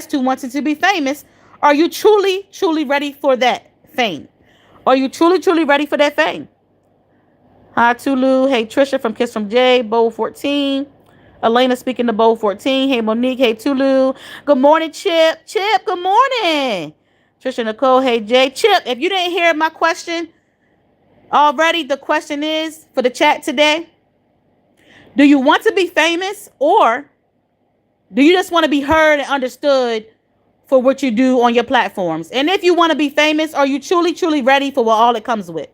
to wanting to be famous, are you truly, truly ready for that fame? Are you truly, truly ready for that fame? Hi, Tulu. Hey, Trisha from Kiss from Jay, Bold 14. Elena speaking to Bold 14. Hey, Monique. Hey, Tulu. Good morning, Chip. Chip, good morning. Trisha Nicole. Hey, Jay. Chip, if you didn't hear my question already, the question is for the chat today. Do you want to be famous, or do you just want to be heard and understood for what you do on your platforms? And if you want to be famous, are you truly, truly ready for what all it comes with?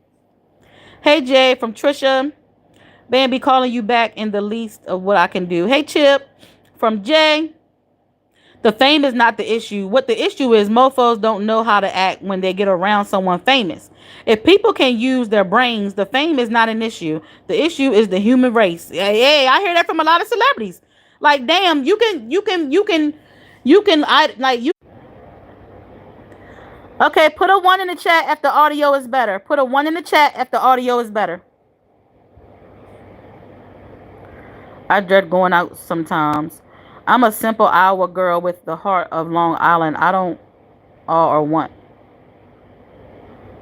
Hey, Jay from Trisha. Bambi calling you back in the least of what I can do. Hey, Chip from Jay. The fame is not the issue. What the issue is, mofos don't know how to act when they get around someone famous. If people can use their brains, the fame is not an issue. The issue is the human race. Hey, I hear that from a lot of celebrities. Like, damn, I like you. Okay, put a 1 in the chat if the audio is better. Put a 1 in the chat if the audio is better. I dread going out sometimes. I'm a simple Iowa girl with the heart of Long Island. I don't or want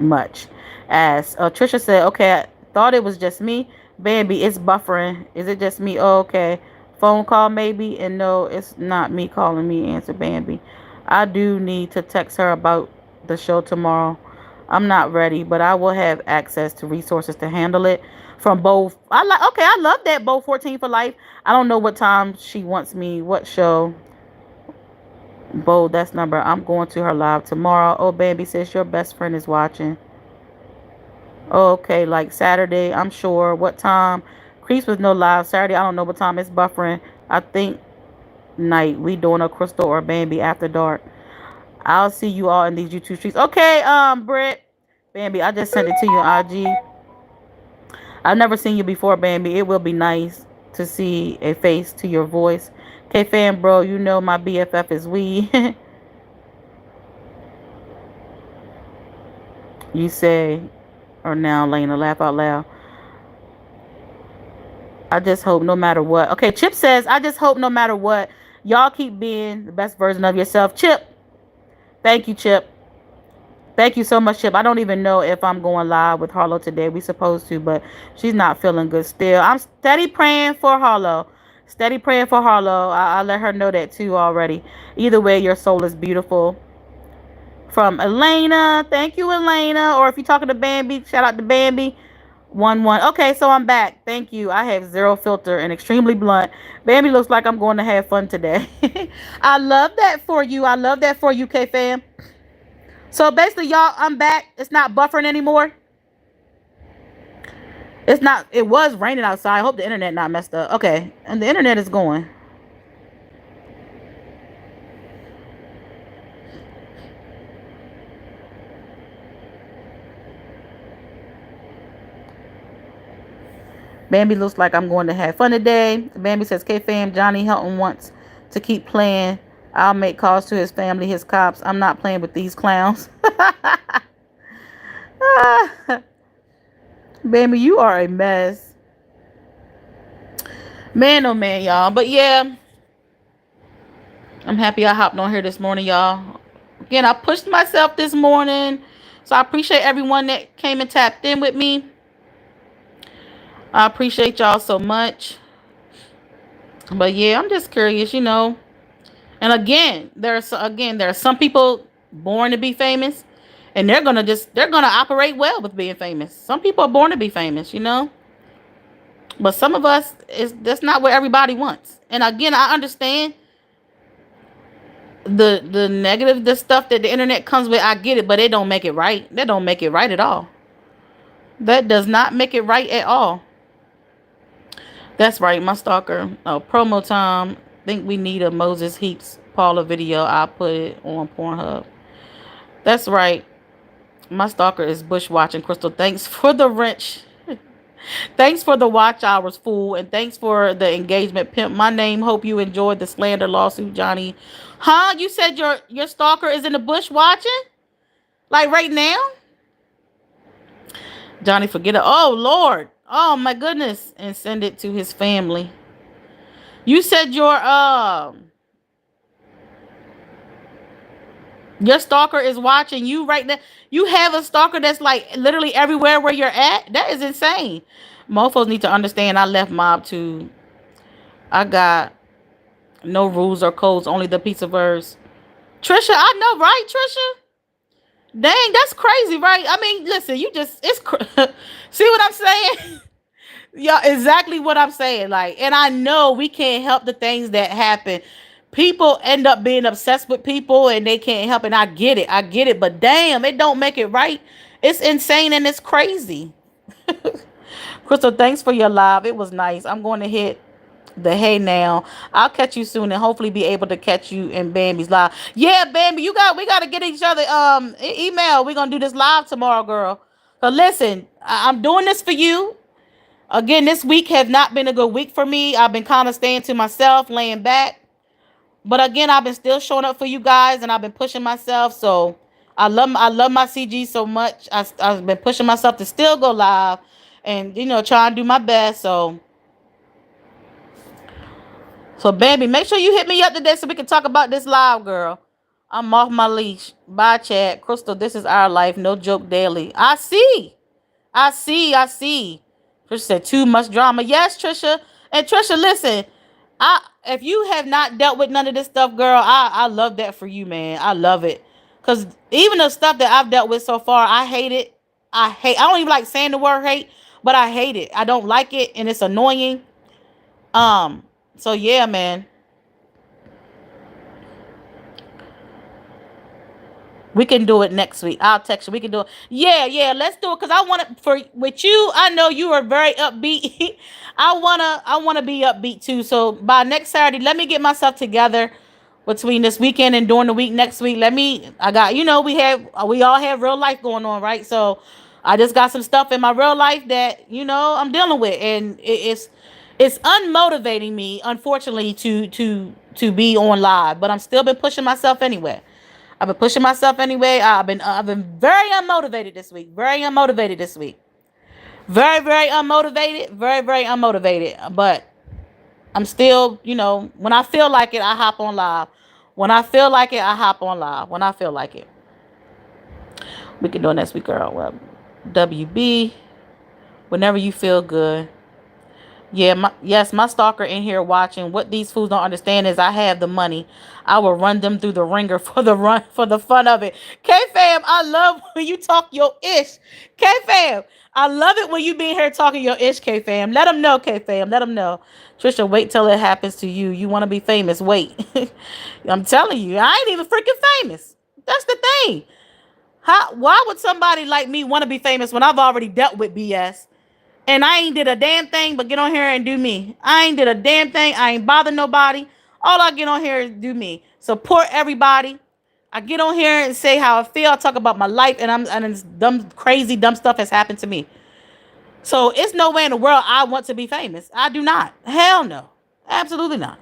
much. As Trisha said, okay, I thought it was just me. Bambi, it's buffering. Is it just me? Oh, okay. Phone call maybe? And no, it's not me calling me. Answer Bambi. I do need to text her about the show tomorrow. I'm not ready, but I will have access to resources to handle it from both. I love that both 14 for life. I don't know what time she wants me. What show? Bo, that's number. I'm going to her live tomorrow. Oh, Bambi says your best friend is watching. Oh, okay, like Saturday, I'm sure. What time? Creeps with no live. Saturday, I don't know what time. It's buffering. I think night. We doing a Crystal or Bambi after dark. I'll see you all in these YouTube streets. Okay, Britt. Bambi, I just sent it to you on IG. I've never seen you before, Bambi. It will be nice to see a face to your voice. K-Fan, bro, you know my BFF is we. You say, or now, Lena, laugh out loud. I just hope no matter what. Okay, Chip says, I just hope no matter what, y'all keep being the best version of yourself. Chip, thank you, Chip. Thank you so much, Chip. I don't even know if I'm going live with Harlow today. We supposed to, but she's not feeling good still. I'm steady praying for Harlow. Steady praying for Harlow. I'll let her know that too already. Either way, your soul is beautiful. From Elena. Thank you, Elena. Or if you're talking to Bambi, shout out to Bambi. 1-1. Okay, so I'm back. Thank you. I have zero filter and extremely blunt. Bambi looks like I'm going to have fun today. I love that for you. I love that for you, K-Fam. So basically, y'all, I'm back. It's not buffering anymore. It's not. It was raining outside. I hope the internet not messed up. Okay, and the internet is going. Bambi looks like I'm going to have fun today. Bambi says, K-Fam, Johnny Helton wants to keep playing. I'll make calls to his family, his cops. I'm not playing with these clowns. Bambi, you are a mess. Man, oh man, y'all. But yeah, I'm happy I hopped on here this morning, y'all. Again, I pushed myself this morning. So I appreciate everyone that came and tapped in with me. I appreciate y'all so much. But yeah, I'm just curious, you know. And again, there are some people born to be famous, and they're gonna operate well with being famous. Some people are born to be famous, you know. But some of us, that's not what everybody wants. And again, I understand the negative, the stuff that the internet comes with. I get it, but it don't make it right. That don't make it right at all. That does not make it right at all. That's right, my stalker. Oh, promo time. Think we need a Moses Heaps Paula video. I'll put it on Pornhub. That's right. My stalker is bushwatching. Crystal, thanks for the wrench. Thanks for the watch hours, fool. And thanks for the engagement, pimp. My name. Hope you enjoyed the slander lawsuit, Johnny. Huh? You said your stalker is in the bush watching? Like right now? Johnny, forget it. Oh, Lord. Oh, my goodness. And send it to his family. You said your stalker is watching you right now. You have a stalker that's like literally everywhere where you're at? That is insane. Mofos need to understand I left mob too. I got no rules or codes, only the piece of verse. Trisha, I know, right, Trisha? Dang, that's crazy, right? I mean, listen, see what I'm saying? Yeah, exactly what I'm saying. Like, and I know we can't help the things that happen. People end up being obsessed with people and they can't help it. I get it. But damn, it don't make it right. It's insane and it's crazy. Crystal, thanks for your live. It was nice. I'm going to hit the hey now. I'll catch you soon and hopefully be able to catch you in Bambi's live. Yeah, Bambi, we got to get each other email. We're going to do this live tomorrow, girl. So listen, I'm doing this for you. Again, this week has not been a good week for me. I've been kind of staying to myself, laying back. But again, I've been still showing up for you guys, and I've been pushing myself. So I love my CG so much. I've been pushing myself to still go live, and try and do my best. So baby, make sure you hit me up today so we can talk about this live, girl. I'm off my leash. Bye, Chad. Crystal, this is our life. No joke daily. I see. I see. Trisha said too much drama. Yes, Trisha. And Trisha, listen. If you have not dealt with none of this stuff, girl, I love that for you, man. I love it. Cause even the stuff that I've dealt with so far, I hate it. I don't even like saying the word hate, but I hate it. I don't like it and it's annoying. Um, so yeah, man. We can do it next week. I'll text you. We can do it. Yeah, yeah. Let's do it because I want to. For with you, I know you are very upbeat. I wanna be upbeat too. So by next Saturday, let me get myself together between this weekend and during the week next week. Let me. I got. We all have real life going on, right? So I just got some stuff in my real life that I'm dealing with, and it's unmotivating me, unfortunately, to be on live. But I'm still been pushing myself anyway. I've been pushing myself anyway. I've been very unmotivated this week. Very unmotivated this week. Very, very unmotivated. Very, very unmotivated. But I'm still, when I feel like it, I hop on live. When I feel like it, I hop on live. When I feel like it. We can do it next week, girl. Well, WB. Whenever you feel good. Yeah, my stalker in here watching. What these fools don't understand is I have the money. I will run them through the ringer for the fun of it. K fam, I love when you talk your ish. K fam, I love it when you be here talking your ish. K fam, let them know. K fam, let them know. Trisha, wait till it happens to you. You want to be famous? Wait. I'm telling you, I ain't even freaking famous. That's the thing. Why would somebody like me want to be famous when I've already dealt with BS? And I ain't did a damn thing but get on here and do me. I ain't did a damn thing. I ain't bother nobody. All I get on here is do me. Support everybody. I get on here and say how I feel. I talk about my life and it's dumb, crazy, dumb stuff has happened to me. So it's no way in the world I want to be famous. I do not. Hell no. Absolutely not.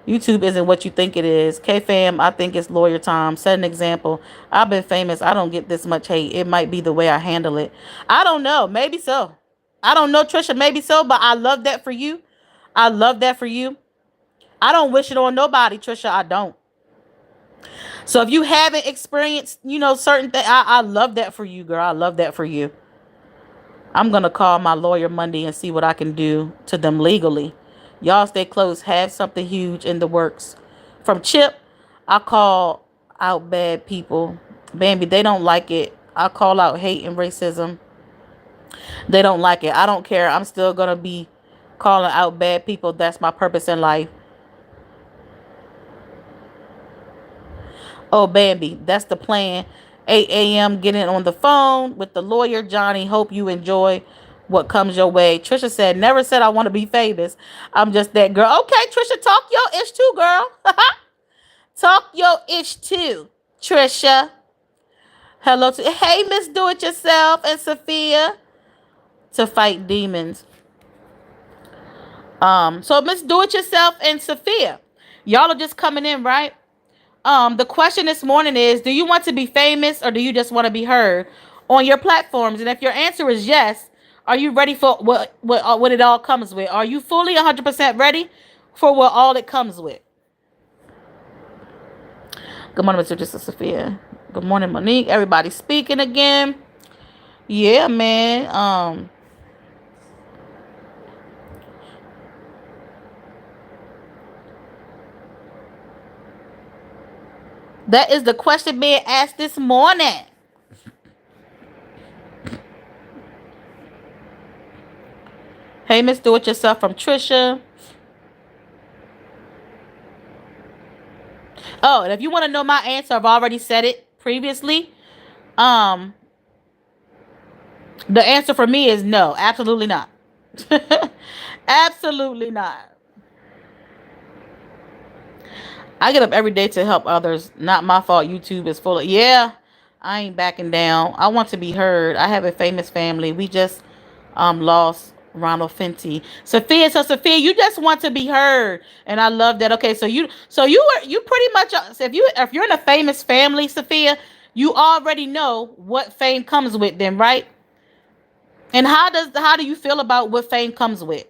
YouTube isn't what you think it is. K-fam, I think it's lawyer time. Set an example. I've been famous. I don't get this much hate. It might be the way I handle it. I don't know. Maybe so. I don't know, Trisha, maybe so, but I love that for you. I love that for you. I don't wish it on nobody, Trisha. I don't. So if you haven't experienced, certain things, I love that for you, girl. I love that for you. I'm going to call my lawyer Monday and see what I can do to them legally. Y'all stay close. Have something huge in the works. From Chip, I call out bad people. Bambi, they don't like it. I call out hate and racism. They don't like it. I don't care. I'm still going to be calling out bad people. That's my purpose in life. Oh, Bambi, that's the plan. 8 a.m. getting on the phone with the lawyer, Johnny. Hope you enjoy what comes your way. Trisha said, never said I want to be famous. I'm just that girl. Okay, Trisha, talk your ish too, girl. Talk your ish too, Trisha. Hello to, hey, Miss Do It Yourself and Sophia. To fight demons. So Miss Do It Yourself and Sophia, y'all are just coming in, right? The question this morning is, do you want to be famous or do you just want to be heard on your platforms? And if your answer is yes, are you ready for what it all comes with? Are you fully 100% ready for what all it comes with? Good morning, Mr. Just Sophia. Good morning, Monique. Everybody speaking again. Yeah, man. That is the question being asked this morning. Hey, Miss Do It Yourself from Trisha. Oh, and if you want to know my answer, I've already said it previously. The answer for me is no, absolutely not. Absolutely not. I get up every day to help others. Not my fault. YouTube is full of, yeah. I ain't backing down. I want to be heard. I have a famous family. We just lost Ronald Fenty. Sophia, so Sophia, you just want to be heard, and I love that. Okay, so you pretty much so if you're in a famous family, Sophia, you already know what fame comes with, then, right? And how do you feel about what fame comes with?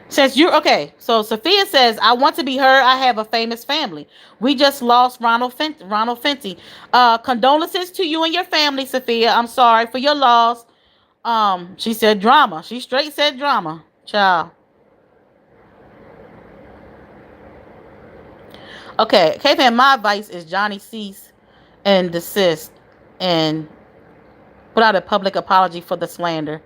Since you're okay, so Sophia says, I want to be heard. I have a famous family. We just lost Ronald Fenty. Condolences to you and your family, Sophia. I'm sorry for your loss. She said drama. She straight said drama. Child. Okay, K-Fan, my advice is Johnny cease and desist and put out a public apology for the slander.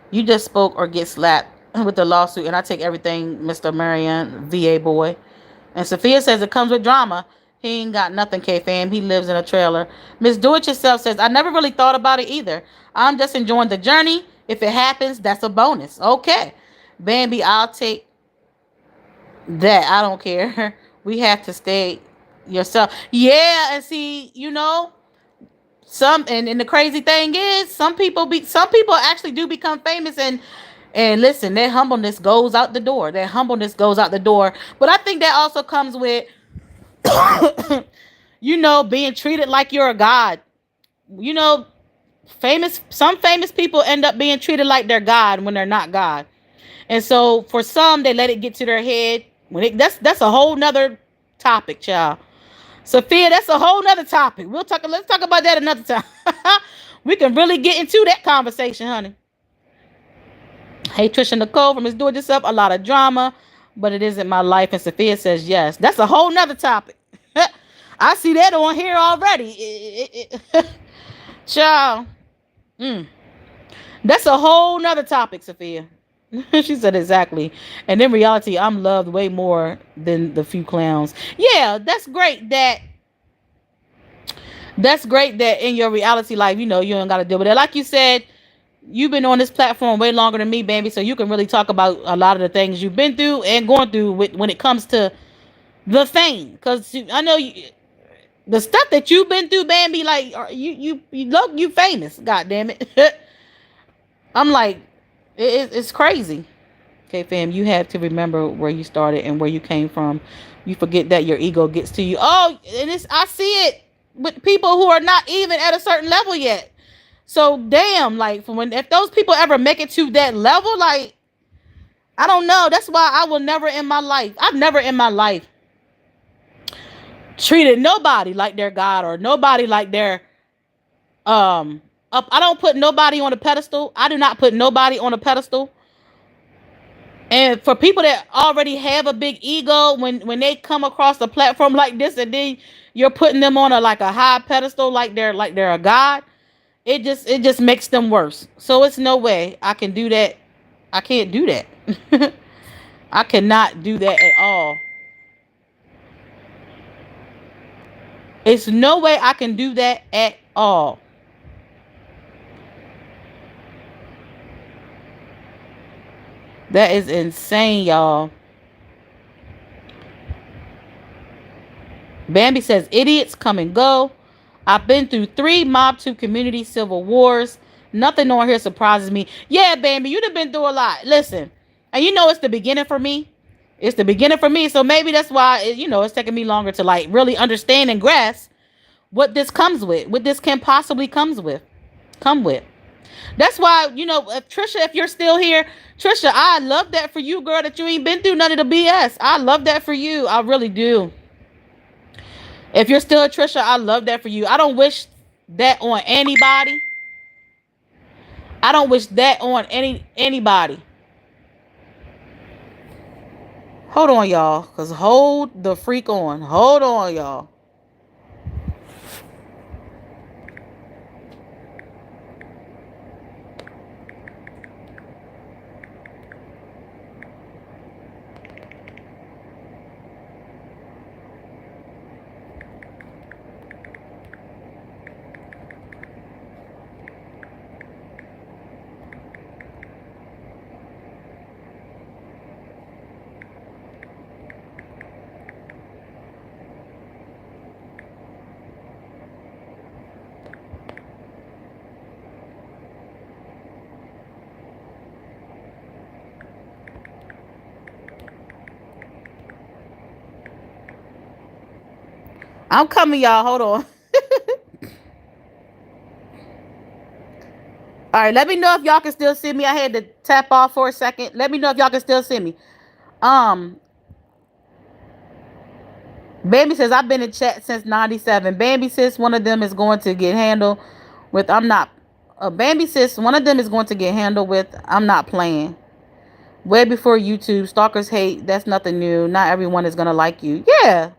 You just spoke or get slapped with the lawsuit, and I take everything, Mr. Marion, VA boy. And Sophia says it comes with drama. He ain't got nothing, K-Fam. He lives in a trailer. Miss Do It Yourself says, I never really thought about it either. I'm just enjoying the journey. If it happens, that's a bonus. Okay. Bambi, I'll take that. I don't care. We have to stay yourself. Yeah, and see, and the crazy thing is some people actually do become famous, and listen, their humbleness goes out the door. Their humbleness goes out the door. But I think that also comes with being treated like you're a god. You know, some famous people end up being treated like they're God when they're not God. And so for some, they let it get to their head. That's a whole nother topic, child. Sophia, that's a whole nother topic. Let's talk about that another time. We can really get into that conversation, honey. Hey, Trisha Nicole from Miss Do It Yourself. A lot of drama, but it isn't my life. And Sophia says yes. That's a whole nother topic. I see that on here already. Child. Mm. That's a whole nother topic, Sophia. She said exactly. And in reality, I'm loved way more than the few clowns. Yeah, that's great that in your reality life, you don't got to deal with it. Like you said, you've been on this platform way longer than me, baby, so you can really talk about a lot of the things you've been through and going through when it comes to the fame. Because I know the stuff that you've been through, Bambi, like you look, you famous. God damn it. I'm like, it's crazy. Okay, fam, you have to remember where you started and where you came from. You forget that your ego gets to you. Oh, and I see it with people who are not even at a certain level yet. So damn, like if those people ever make it to that level, like I don't know. That's why I've never in my life treated nobody like their God or nobody like their up. I don't put nobody on a pedestal. I do not put nobody on a pedestal. And for people that already have a big ego, when they come across a platform like this, and then you're putting them on a high pedestal, like they're a god, it just makes them worse. So it's no way I can do that. I can't do that. I cannot do that at all. It's no way I can do that at all. That is insane, y'all. Bambi says idiots come and go. I've been through 3 Mob 2 community civil wars. Nothing on here surprises me. Yeah, Bambi, you'd have been through a lot. Listen, and it's the beginning for me. It's the beginning for me. So maybe that's why it's taking me longer to like really understand and grasp what this comes with. What this can possibly come with. That's why, if Trisha, if you're still here, Trisha, I love that for you, girl, that you ain't been through none of the BS. I love that for you. I really do. If you're still a Trisha, I love that for you. I don't wish that on anybody. I don't wish that on anybody. Hold on, y'all. Because hold the freak on. Hold on, y'all. I'm coming, y'all. Hold on. All right, let me know if y'all can still see me. I had to tap off for a second. Let me know if y'all can still see me. Um, Bambi says I've been in chat since '97. Bambi says one of them is going to get handled with I'm not. Bambi says one of them is going to get handled with I'm not playing. Way before YouTube, stalkers hate. That's nothing new. Not everyone is gonna like you. Yeah.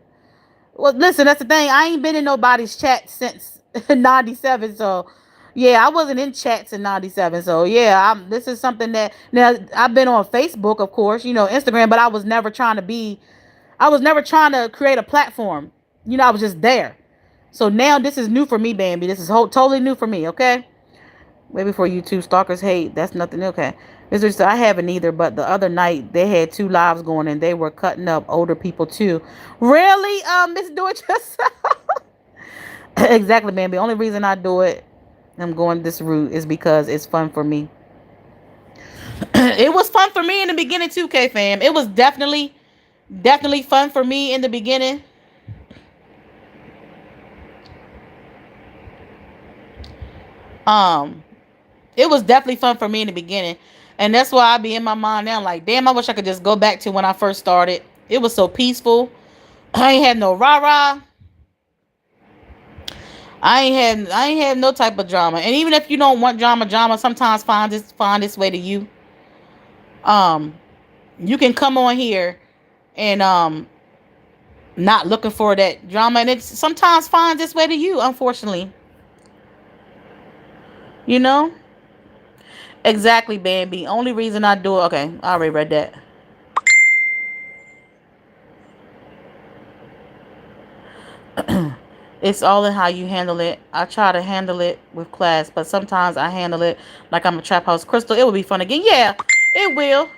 Well, listen, that's the thing. I ain't been in nobody's chat since '97. So, yeah, I wasn't in chats in '97. So, yeah, this is something that now I've been on Facebook, of course, Instagram, but I was never trying to be. I was never trying to create a platform. I was just there. So now this is new for me, Bambi. This is totally new for me. Okay. Way before YouTube, stalkers hate. That's nothing new. Okay. Mr. So I haven't either, but the other night they had 2 lives going and they were cutting up older people too. Really, Miss Do It Yourself? Exactly, man. The only reason I do it, I'm going this route, is because it's fun for me. It was fun for me in the beginning too, K fam. It was definitely fun for me in the beginning. Um, it was definitely fun for me in the beginning. And that's why I be in my mind now, like, damn, I wish I could just go back to when I first started. It was so peaceful. I ain't had no rah-rah. I ain't had no type of drama. And even if you don't want drama sometimes find its way to you. Um, you can come on here and not looking for that drama, and it sometimes finds its way to you, unfortunately. You know? Exactly, Bambi. Only reason I do it. Okay, I already read that. It's all in how you handle it. I try to handle it with class, but sometimes I handle it like I'm a trap house crystal. It will be fun again. Yeah, it will.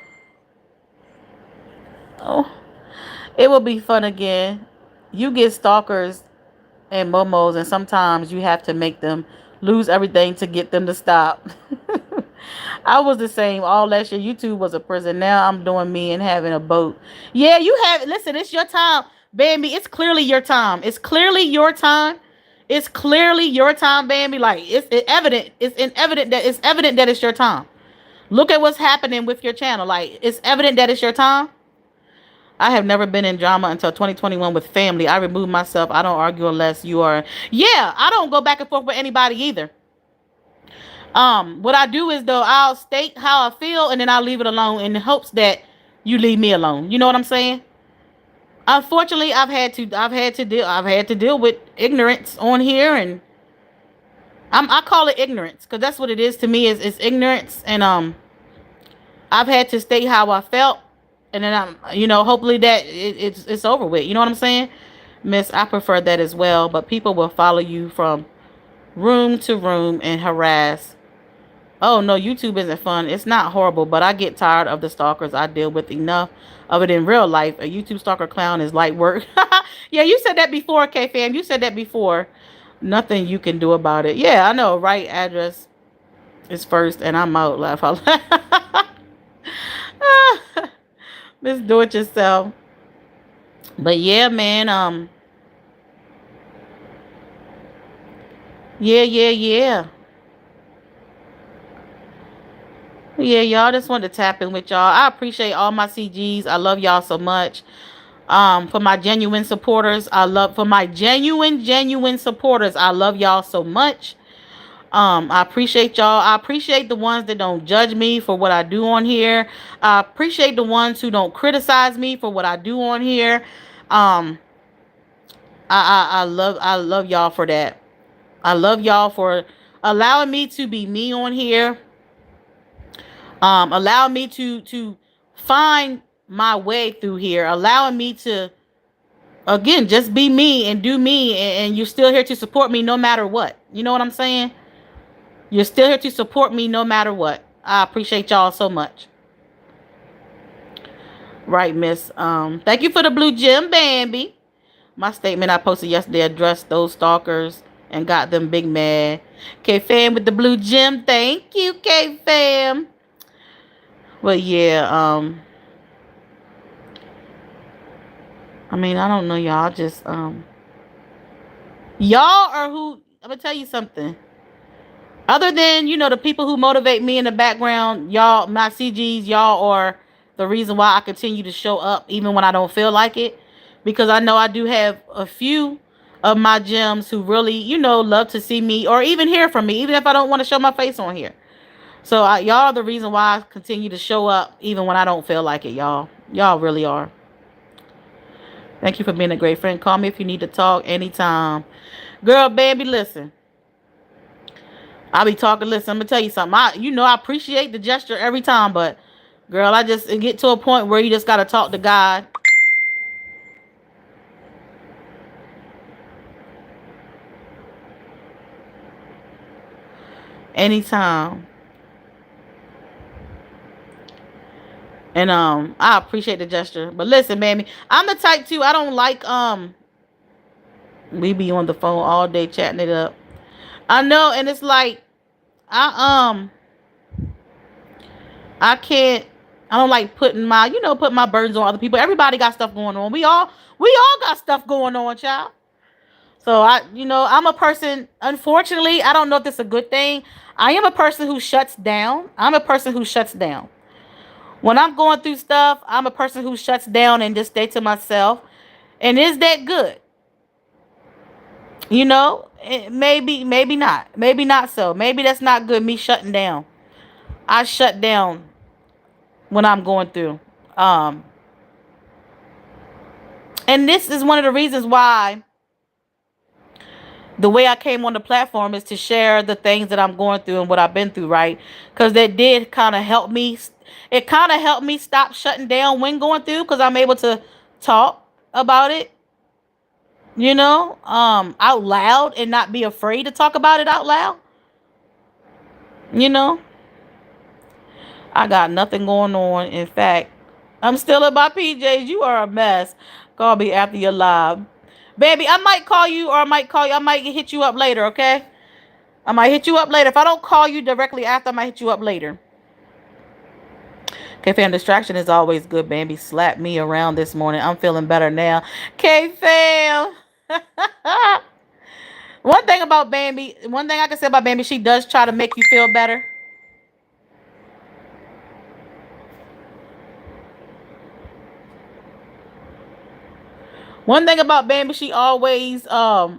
Oh, it will be fun again. You get stalkers and momos, and sometimes you have to make them lose everything to get them to stop. I was the same all last year. YouTube was a prison. Now I'm doing me and having a boat. Yeah, you have. Listen, it's your time, Bambi. It's clearly your time. It's clearly your time. It's clearly your time, Bambi. Like it's evident. It's evident that it's your time. Look at what's happening with your channel. Like it's evident that it's your time. I have never been in drama until 2021 with family. I remove myself. I don't argue unless you are. Yeah, I don't go back and forth with anybody either. What I do is though I'll state how I feel and then I'll leave it alone in the hopes that you leave me alone. You know what I'm saying? Unfortunately, I've had to deal with ignorance on here, and I call it ignorance because that's what it is to me. Is ignorance, and I've had to state how I felt, and then hopefully that it's over with. You know what I'm saying, Miss? I prefer that as well, but people will follow you from room to room and harass. Oh no, YouTube isn't fun. It's not horrible, but I get tired of the stalkers. I deal with enough of it in real life. A YouTube stalker clown is light work. Yeah, you said that before, K fam. You said that before. Nothing you can do about it. Yeah, I know. Right address is first, and I'm out. Laugh out loud. Let's do it yourself. But yeah, man. Yeah, yeah, yeah. Yeah, y'all just wanted to tap in with y'all. I appreciate all my CGs. I love y'all so much. For my genuine supporters, for my genuine supporters, I love y'all so much. I appreciate y'all. I appreciate the ones that don't judge me for what I do on here. I appreciate the ones who don't criticize me for what I do on here. Um, I love y'all for that. I love y'all for allowing me to be me on here. Allow me to find my way through here, allowing me to again just be me and do me, and you're still here to support me no matter what. You know what I'm saying? You're still here to support me no matter what. I appreciate y'all so much. Right, Miss. Thank you for the blue gem, Bambi. My statement I posted yesterday addressed those stalkers and got them big mad. K fam with the blue gem. Thank you, K fam. But yeah, I mean, I don't know, y'all. Just Y'all are who, I'm gonna tell you something. Other than, the people who motivate me in the background, y'all, my CGs, y'all are the reason why I continue to show up even when I don't feel like it. Because I know I do have a few of my gems who really, love to see me or even hear from me, even if I don't want to show my face on here. So y'all are the reason why I continue to show up even when I don't feel like it, y'all. Y'all really are. Thank you for being a great friend. Call me if you need to talk anytime. Girl, baby, listen. I'll be talking. Listen, I'm gonna tell you something. I appreciate the gesture every time, but girl, I just get to a point where you just gotta talk to God. Anytime. And I appreciate the gesture. But listen, baby, I'm the type too. I don't like we be on the phone all day chatting it up. I know, and it's like I I can't. I don't like put my burdens on other people. Everybody got stuff going on. We all got stuff going on, child. So I'm a person. Unfortunately, I don't know if this is a good thing. I am a person who shuts down. I'm a person who shuts down. When I'm going through stuff, I'm a person who shuts down and just stay to myself. And is that good? Maybe not. Maybe not so. Maybe that's not good. Me shutting down. I shut down when I'm going through. Um, and this is one of the reasons why the way I came on the platform is to share the things that I'm going through and what I've been through, right? Because that did kind of help me. It kind of helped me stop shutting down when going through because I'm able to talk about it, out loud and not be afraid to talk about it out loud. You know, I got nothing going on. In fact, I'm still in my PJs. You are a mess. Call me after you're live. Baby, I might call you or I might call you. I might hit you up later, okay? I might hit you up later. If I don't call you directly after, I might hit you up later. K fam, distraction is always good, baby. Slap me around this morning. I'm feeling better now. K fam. One thing I can say about Bambi, she does try to make you feel better. One thing about Bambi, she always try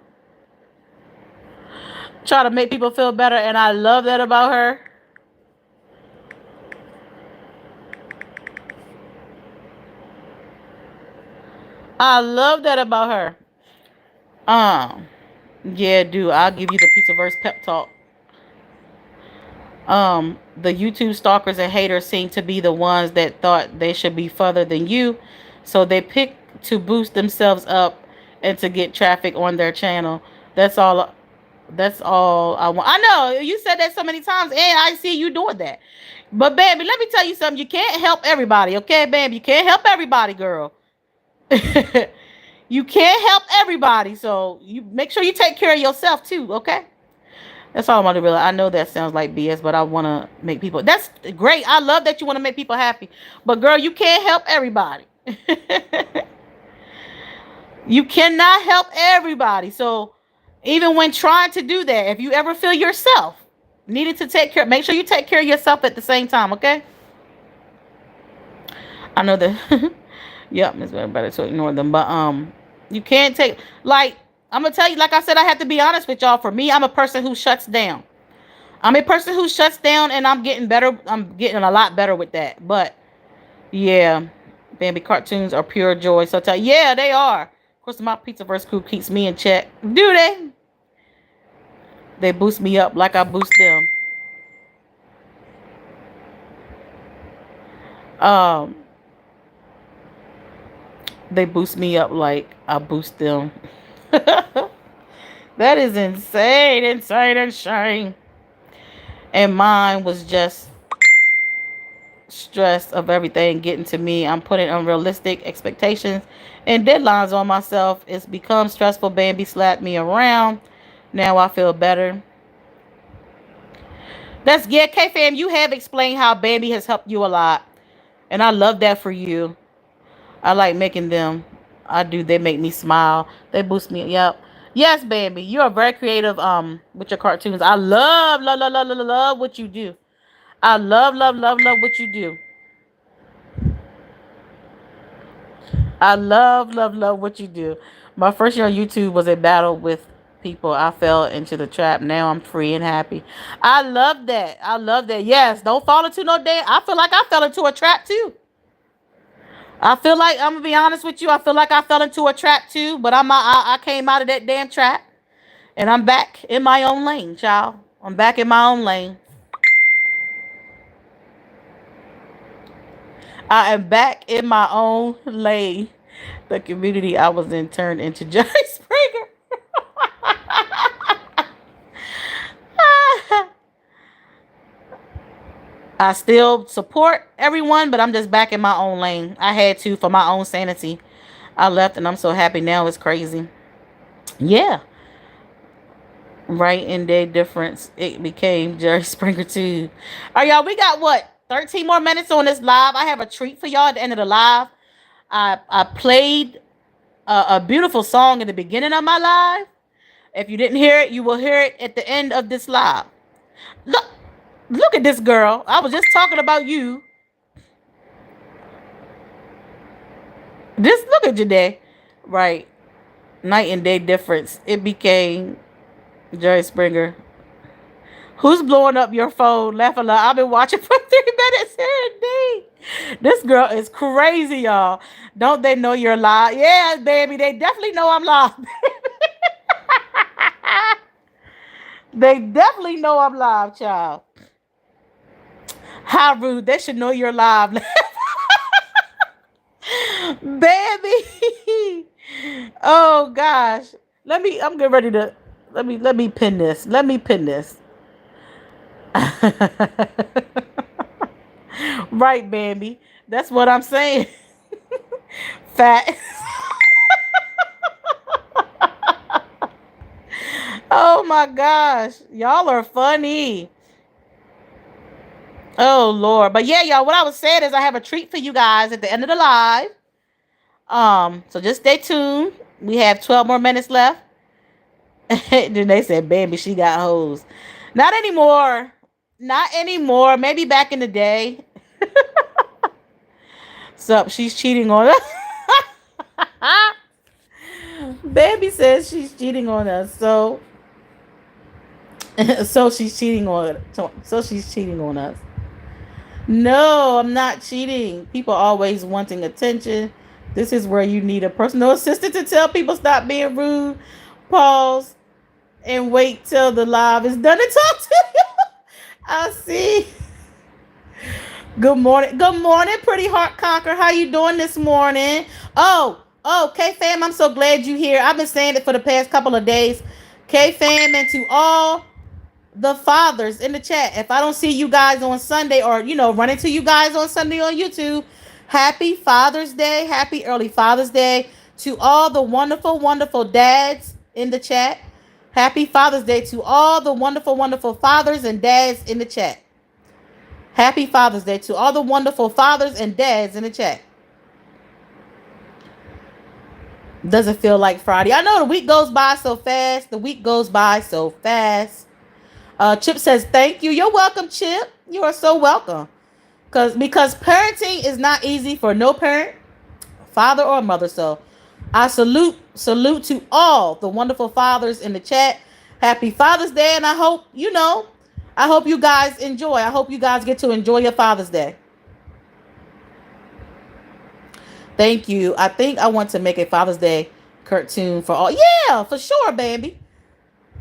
to make people feel better, and I love that about her. I love that about her. Um, yeah, dude, I'll give you the piece of verse pep talk. The YouTube stalkers and haters seem to be the ones that thought they should be further than you, so they pick to boost themselves up and to get traffic on their channel. That's all. That's all I want. I know you said that so many times, and I see you doing that. But baby, let me tell you something. You can't help everybody, okay, baby? You can't help everybody, girl. You can't help everybody, so you make sure you take care of yourself too, okay? That's all I want to realize. I know that sounds like BS, but I want to make people. That's great. I love that you want to make people happy, but girl, you can't help everybody. You cannot help everybody. So even when trying to do that, if you ever feel yourself needed to take care, make sure you take care of yourself at the same time, okay? I know that. Yep, it's better to ignore them, but you can't take like I'm gonna tell you. Like I said, I have to be honest with y'all. For me, I'm a person who shuts down. I'm a person who shuts down, and I'm getting better. I'm getting a lot better with that. But yeah, Bambi cartoons are pure joy. So yeah, they are. Of course, my Pizzaverse crew keeps me in check. Do they? They boost me up like I boost them. Um, they boost me up like I boost them. That is insane, insane, insane. And mine was just stress of everything getting to me. I'm putting unrealistic expectations and deadlines on myself. It's become stressful. Bambi slapped me around. Now I feel better. That's yeah, K fam. You have explained how Bambi has helped you a lot, and I love that for you. I like making them. I do. They make me smile. They boost me. Yep. Yes, baby. You are very creative with your cartoons. I love what you do. I love what you do. I love what you do. My first year on YouTube was a battle with people. I fell into the trap. Now I'm free and happy. I love that. I love that. Yes, don't fall into no damn. I feel like I fell into a trap too. I feel like I'm gonna be honest with you. I feel like I fell into a trap too, but I came out of that damn trap and I'm back in my own lane, child. I'm back in my own lane. I am back in my own lane. The community I was in turned into Jerry Springer. I still support everyone, but I'm just back in my own lane. I had to for my own sanity. I left and I'm so happy now. It's crazy. Yeah. Right in day difference. It became Jerry Springer too. All right, y'all. We got what? 13 more minutes on this live. I have a treat for y'all at the end of the live. I played a beautiful song in the beginning of my live. If you didn't hear it, you will hear it at the end of this live. Look, look at this girl. I was just talking about you. Just look at your day. Right. Night and day difference. It became Jerry Springer. Who's blowing up your phone? Laughing loud. I've been watching for 3 minutes here indeed. This girl is crazy, y'all. Don't they know you're live? Yeah, baby. They definitely know I'm live. They definitely know I'm live, child. How rude. They should know you're live. Baby. Oh gosh. I'm getting ready to let me pin this. Let me pin this. Right, baby. That's what I'm saying. Fat. Oh my gosh. Y'all are funny. Oh Lord. But yeah, y'all, what I was saying is I have a treat for you guys at the end of the live. So just stay tuned. We have 12 more minutes left. Then they said, baby, she got hoes. Not anymore. Not anymore. Maybe back in the day. So she's cheating on us. Baby says she's cheating on us. So so she's cheating on so she's cheating on us. No, I'm not cheating. People always wanting attention. This is where you need a personal assistant to tell people stop being rude. Pause and wait till the live is done and talk to you. I see. Good morning. Good morning, Pretty Heart Conquer. How you doing this morning? K fam, I'm so glad you here. I've been saying it for the past couple of days. K fam, and to all the fathers in the chat. If I don't see you guys on Sunday or, run into you guys on Sunday on YouTube, happy Father's Day. Happy early Father's Day to all the wonderful, wonderful dads in the chat. Happy Father's Day to all the wonderful, wonderful fathers and dads in the chat. Happy Father's Day to all the wonderful fathers and dads in the chat. Doesn't feel like Friday. I know the week goes by so fast. The week goes by so fast. Chip says, thank you. You're welcome, Chip. You are so welcome. Because parenting is not easy for no parent, father or mother. So I salute to all the wonderful fathers in the chat. Happy Father's Day. And I hope you guys enjoy. I hope you guys get to enjoy your Father's Day. Thank you. I think I want to make a Father's Day cartoon for all. Yeah, for sure, baby.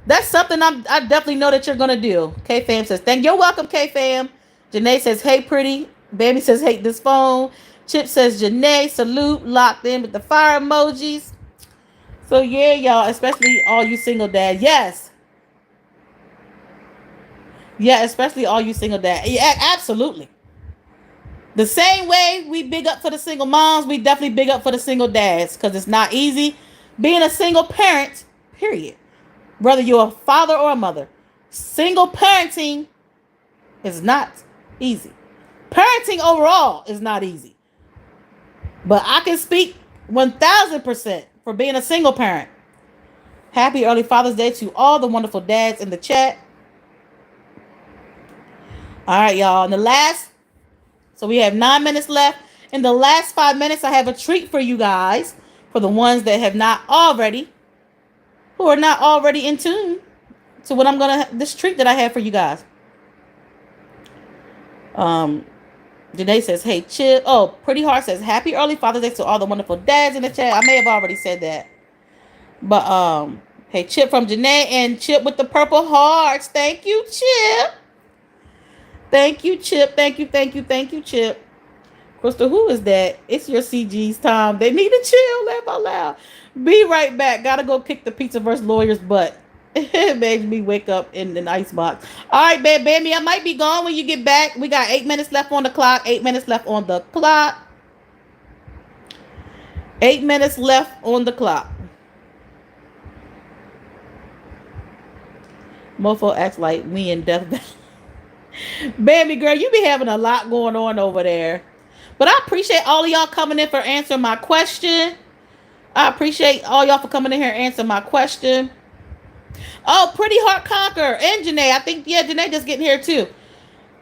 That's something I definitely know that you're going to do. K-Fam says, you're welcome, K-Fam. Janae says, hey, pretty. Baby says, hate this phone. Chip says, Janae, salute, locked in with the fire emojis. So, yeah, y'all, especially all you single dads. Yes. Yeah, especially all you single dads. Yeah, absolutely. The same way we big up for the single moms, we definitely big up for the single dads because it's not easy being a single parent, period. Whether you're a father or a mother. Single parenting is not easy. Parenting overall is not easy. But I can speak 1000% for being a single parent. Happy early Father's Day to all the wonderful dads in the chat. All right, y'all. In the last, so we have 9 minutes left. In the last 5 minutes, I have a treat for you guys. For the ones that have not already, who are not already in tune to what I'm gonna, this treat that I have for you guys. Janae says, hey, Chip. Oh, Pretty Heart says, happy early Father's Day to all the wonderful dads in the chat. I may have already said that. But, hey, Chip from Janae and Chip with the purple hearts. Thank you, Chip. Thank you, Chip. Thank you, thank you, thank you, Chip. Crystal, who is that? It's your CG's time. They need to chill. Laugh out loud. Be right back. Gotta go kick the Pizza vs. Lawyers butt. It makes me wake up in an icebox. All right, baby, I might be gone when you get back. We got 8 minutes left on the clock. 8 minutes left on the clock. 8 minutes left on the clock. Mofo acts like we in death. Baby girl, you be having a lot going on over there. But I appreciate all of y'all coming in for answering my question. I appreciate all y'all for coming in here and answering my question. Oh, Pretty Heart Conquer and Janae. I think, yeah, Janae just getting here too.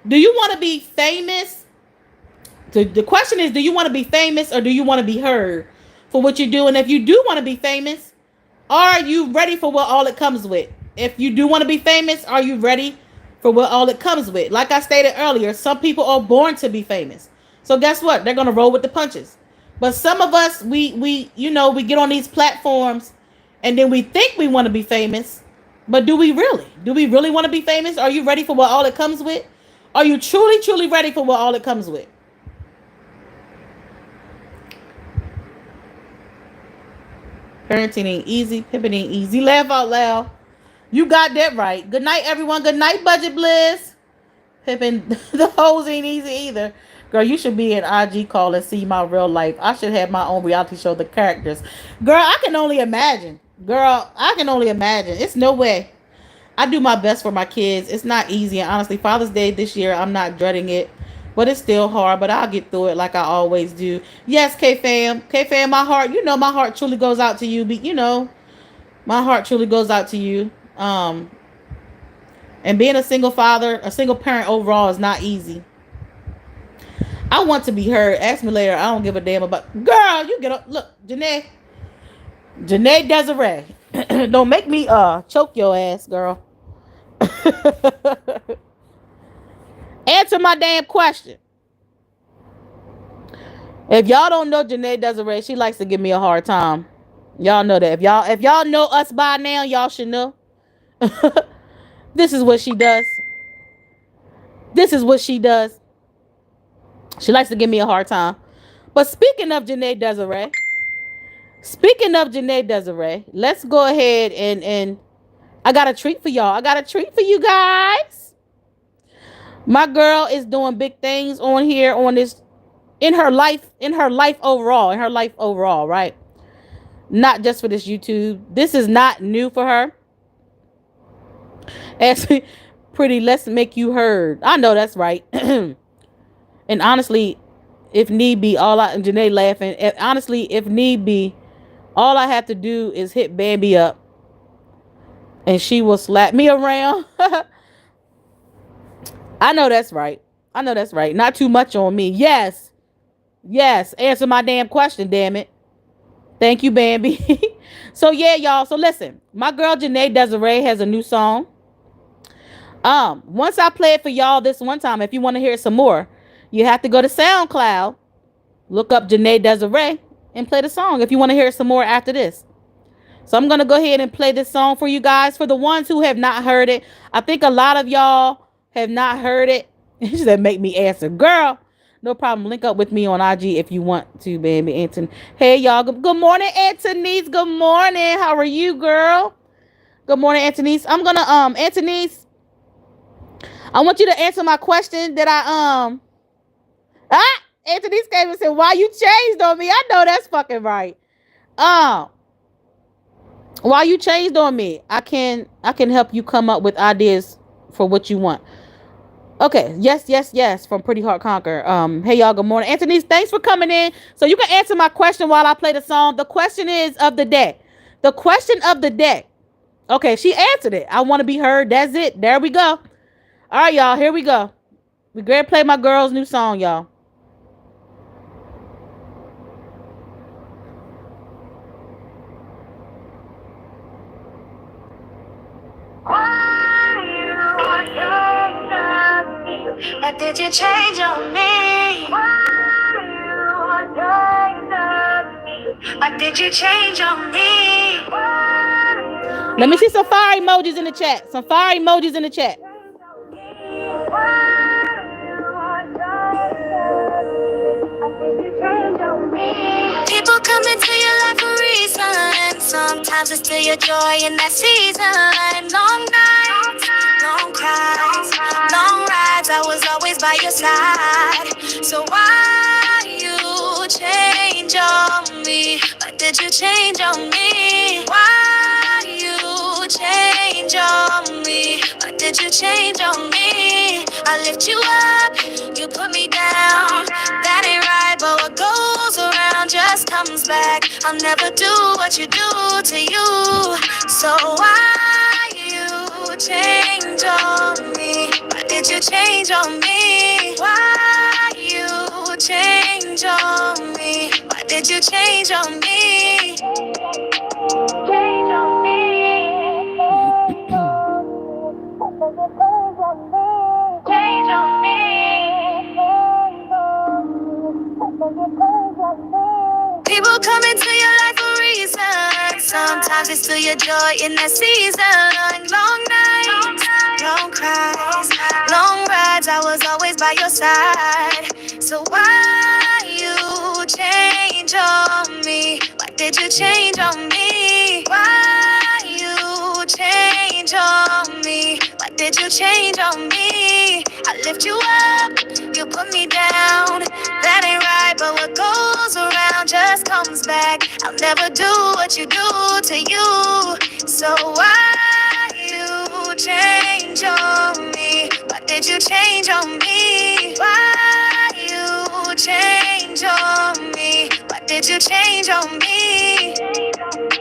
Do you want to be famous? The question is, do you want to be famous or do you want to be heard for what you do? And if you do want to be famous, are you ready for what all it comes with? If you do want to be famous, are you ready for what all it comes with? Like I stated earlier, some people are born to be famous. So guess what? They're going to roll with the punches. But some of us, we get on these platforms and then we think we want to be famous. But do we really? Do we really want to be famous? Are you ready for what all it comes with? Are you truly, truly ready for what all it comes with? Parenting ain't easy. Pimping ain't easy. Laugh out loud. You got that right. Good night, everyone. Good night, Budget Bliss. Pimping the hoes ain't easy either. Girl, you should be an IG call and see my real life. I should have my own reality show, The Characters. Girl, I can only imagine. It's no way. I do my best for my kids. It's not easy. And honestly, Father's Day this year, I'm not dreading it. But it's still hard. But I'll get through it like I always do. Yes, K-Fam. K-Fam, my heart truly goes out to you. My heart truly goes out to you. And being a single father, a single parent overall is not easy. I want to be heard. Ask me later. I don't give a damn about. Girl, you get up. Look, Janae Desiree. Don't make me choke your ass, girl. Answer my damn question. If y'all don't know Janae Desiree, she likes to give me a hard time. Y'all know that. If y'all know us by now, y'all should know. This is what she does. She likes to give me a hard time. But speaking of Janae Desiree, let's go ahead and I got a treat for y'all. I got a treat for you guys. My girl is doing big things on here on this in her life overall, right? Not just for this YouTube. This is not new for her. Actually, Pretty, let's make you heard. I know that's right. And honestly, if need be, Janae laughing. Honestly, if need be, all I have to do is hit Bambi up and she will slap me around. I know that's right. Not too much on me. Yes. Answer my damn question, damn it. Thank you, Bambi. So yeah, y'all. So listen, my girl Janae Desiree has a new song. Once I play it for y'all this one time, if you want to hear some more, you have to go to SoundCloud, look up Janae Desiree, and play the song if you want to hear some more after this. So I'm going to go ahead and play this song for you guys. For the ones who have not heard it, I think a lot of y'all have not heard it. She said, make me answer. Girl, no problem. Link up with me on IG if you want to, baby. Anthony. Hey, y'all. Good morning, Antonice. Good morning. How are you, girl? Good morning, Antonice. I'm going to, Antonice, I want you to answer my question that Antonice came and said, why you changed on me? I know that's fucking right. Why you changed on me? I can help you come up with ideas for what you want. Okay, yes, from Pretty Heart Conquer. Hey y'all, good morning. Antonice, thanks for coming in. So you can answer my question while I play the song. The question is of the day. The question of the day. Okay, she answered it. I want to be heard. That's it. There we go. All right, y'all. Here we go. We gonna play my girl's new song, y'all. What did you change on me? What did you change on me? Let me see some fire emojis in the chat. Some fire emojis in the chat. People come into your life for reason. Sometimes it's still your joy in that season. Long nights, long cries, long rides. I was always by your side. So why you change on me? What did you change on me? Why you change on me? What did you change on me? I lift you up, you put me down. That ain't right, but what goes around just comes back. I'll never do what you do to you. So why you change on me? Why did you change on me? Why you change on me? Why did you change on me? Change on me. Change on me. People come into your life for reasons. Sometimes it's still your joy in that season. Long nights, long cries, long rides. I was always by your side. So why you change on me? Why did you change on me? Why you change on me? Why did you change on me? I lift you up, you put me down. That ain't right, but what goes around just comes back. I'll never do what you do to you. So why you change on me? Why did you change on me? Why you change on me? Why did you change on me? Change on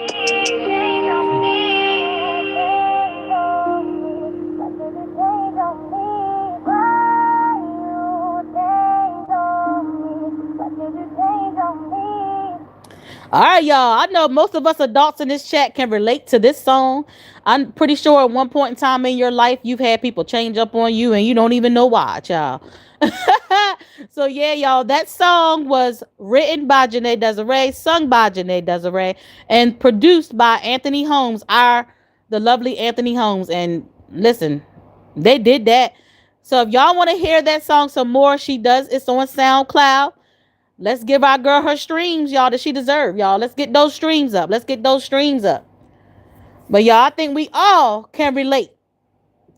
All right, y'all. I know most of us adults in this chat can relate to this song. I'm pretty sure at one point in time in your life, you've had people change up on you and you don't even know why, child. So, yeah, y'all, that song was written by Janae Desiree, sung by Janae Desiree, and produced by Anthony Holmes, the lovely Anthony Holmes. And listen, they did that. So, if y'all want to hear that song some more, she does. It's on SoundCloud. Let's give our girl her streams, y'all, that she deserve, y'all. Let's get those streams up. Let's get those streams up. But y'all, I think we all can relate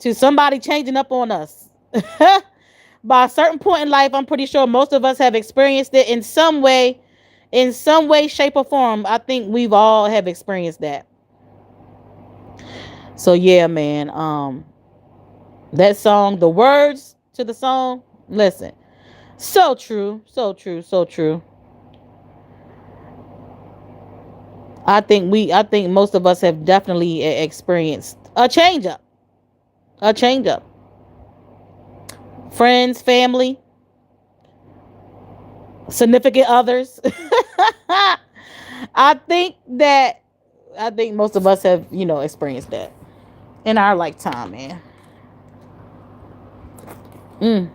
to somebody changing up on us. By a certain point in life, I'm pretty sure most of us have experienced it in some way, shape, or form. I think we've all have experienced that. So yeah, man. That song, the words to the song, listen. So true, so true, so true. I think most of us have definitely experienced a change up. A change up. Friends, family, significant others. I think that I think most of us have, experienced that in our lifetime, man. Mm.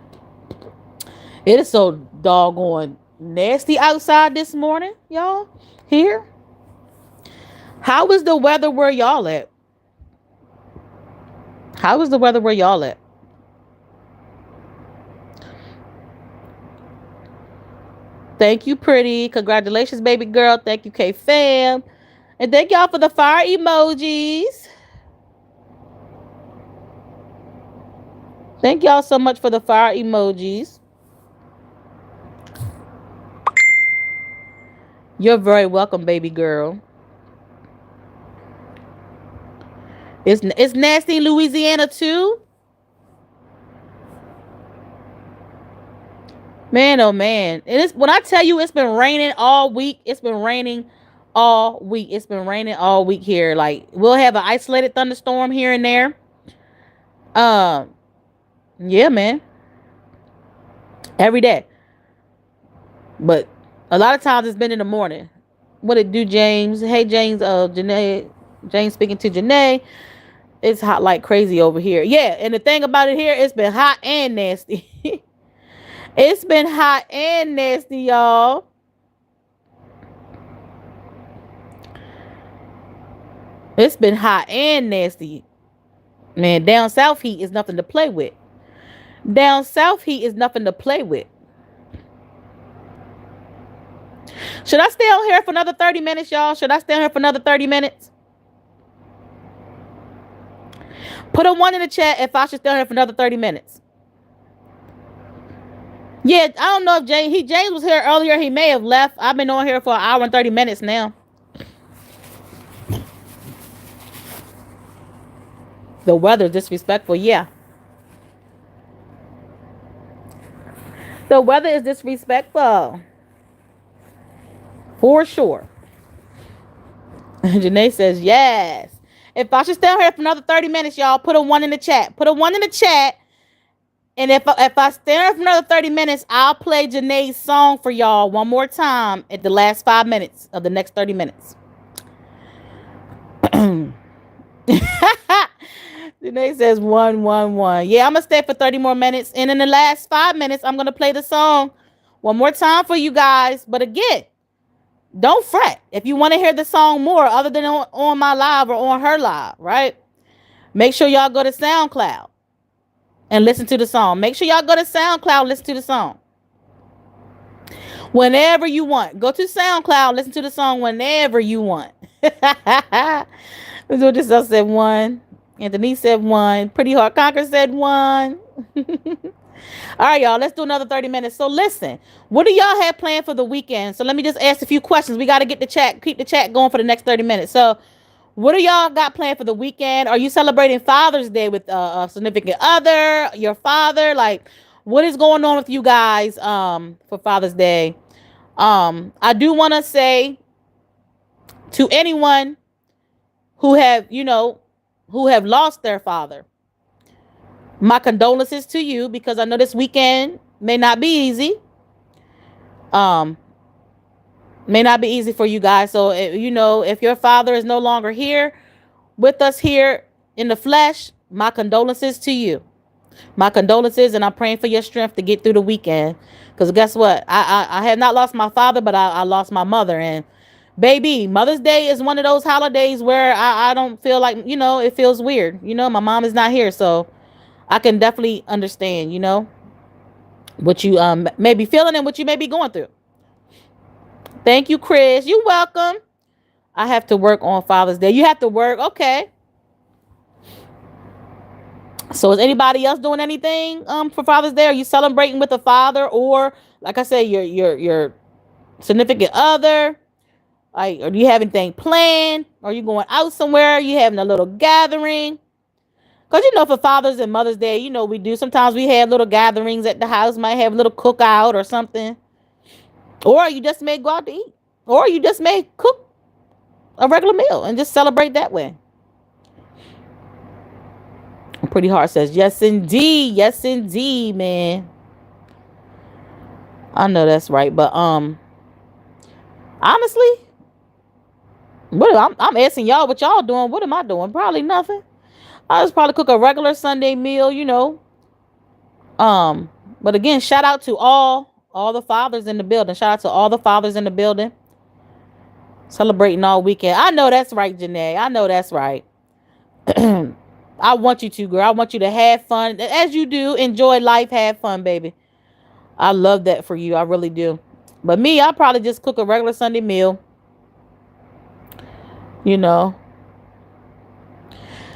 It is so doggone nasty outside this morning, y'all. Here. How is the weather where y'all at? How is the weather where y'all at? Thank you, pretty. Congratulations, baby girl. Thank you, K fam. And thank y'all for the fire emojis. Thank y'all so much for the fire emojis. You're very welcome, baby girl. It's nasty in Louisiana too. Man, oh man. And it's when I tell you it's been raining all week, it's been raining all week. It's been raining all week here. Like, we'll have an isolated thunderstorm here and there. Um, yeah, man. Every day. But a lot of times it's been in the morning. What it do, James? Hey, James. Janae. James speaking to Janae. It's hot like crazy over here. Yeah, and the thing about it here, it's been hot and nasty. It's been hot and nasty, y'all. It's been hot and nasty. Man, down south heat is nothing to play with. Down south heat is nothing to play with. Should I stay on here for another 30 minutes, y'all? Should I stay on here for another 30 minutes? Put a 1 in the chat if I should stay on here for another 30 minutes. Yeah, I don't know if James was here earlier. He may have left. I've been on here for an hour and 30 minutes now. The weather is disrespectful. Yeah. The weather is disrespectful. For sure. Janae says, yes. If I should stay on here for another 30 minutes, y'all, put a 1 in the chat. Put a 1 in the chat. And if I stay on here for another 30 minutes, I'll play Janae's song for y'all one more time at the last 5 minutes of the next 30 minutes. Janae says 1, 1, 1. Yeah, I'm going to stay for 30 more minutes. And in the last 5 minutes, I'm going to play the song one more time for you guys. But again, don't fret. If you want to hear the song more, other than on my live or on her live, right? Make sure y'all go to SoundCloud and listen to the song. Make sure y'all go to SoundCloud and listen to the song. Whenever you want. Go to SoundCloud, listen to the song whenever you want. So just I said 1. Anthony said 1. Pretty Hard Conquer said 1. All right, y'all. Let's do another 30 minutes. So listen, what do y'all have planned for the weekend? So let me just ask a few questions. We got to get the chat, keep the chat going for the next 30 minutes. So what do y'all got planned for the weekend? Are you celebrating Father's Day with a significant other, your father? Like, what is going on with you guys for Father's Day? I do want to say to anyone who have lost their father, my condolences to you, because I know this weekend may not be easy. May not be easy for you guys. So, if your father is no longer here with us here in the flesh, my condolences to you. My condolences, and I'm praying for your strength to get through the weekend. Because guess what? I have not lost my father, but I lost my mother. And baby, Mother's Day is one of those holidays where I don't feel like, it feels weird. My mom is not here, so I can definitely understand, what you may be feeling and what you may be going through. Thank you, Chris. You're welcome. I have to work on Father's Day. You have to work. Okay. So is anybody else doing anything for Father's Day? Are you celebrating with a father, or like I said, your significant other? Like, or do you have anything planned? Are you going out somewhere? Are you having a little gathering? Because, for Father's and Mother's Day, we do. Sometimes we have little gatherings at the house. Might have a little cookout or something. Or you just may go out to eat. Or you just may cook a regular meal and just celebrate that way. Pretty Hard says, yes, indeed. Yes, indeed, man. I know that's right. But, honestly, I'm asking y'all what y'all doing. What am I doing? Probably nothing. I'll just probably cook a regular Sunday meal, But again, shout out to all the fathers in the building. Shout out to all the fathers in the building. Celebrating all weekend. I know that's right, Janae. I know that's right. I want you to, girl. I want you to have fun. As you do, enjoy life, have fun, baby. I love that for you. I really do. But me, I'll probably just cook a regular Sunday meal.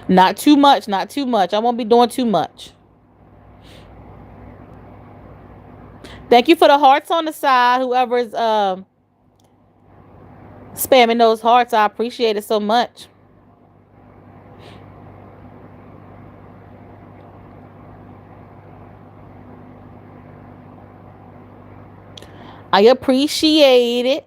Not too much. Not too much. I won't be doing too much. Thank you for the hearts on the side. Whoever is spamming those hearts, I appreciate it so much. I appreciate it.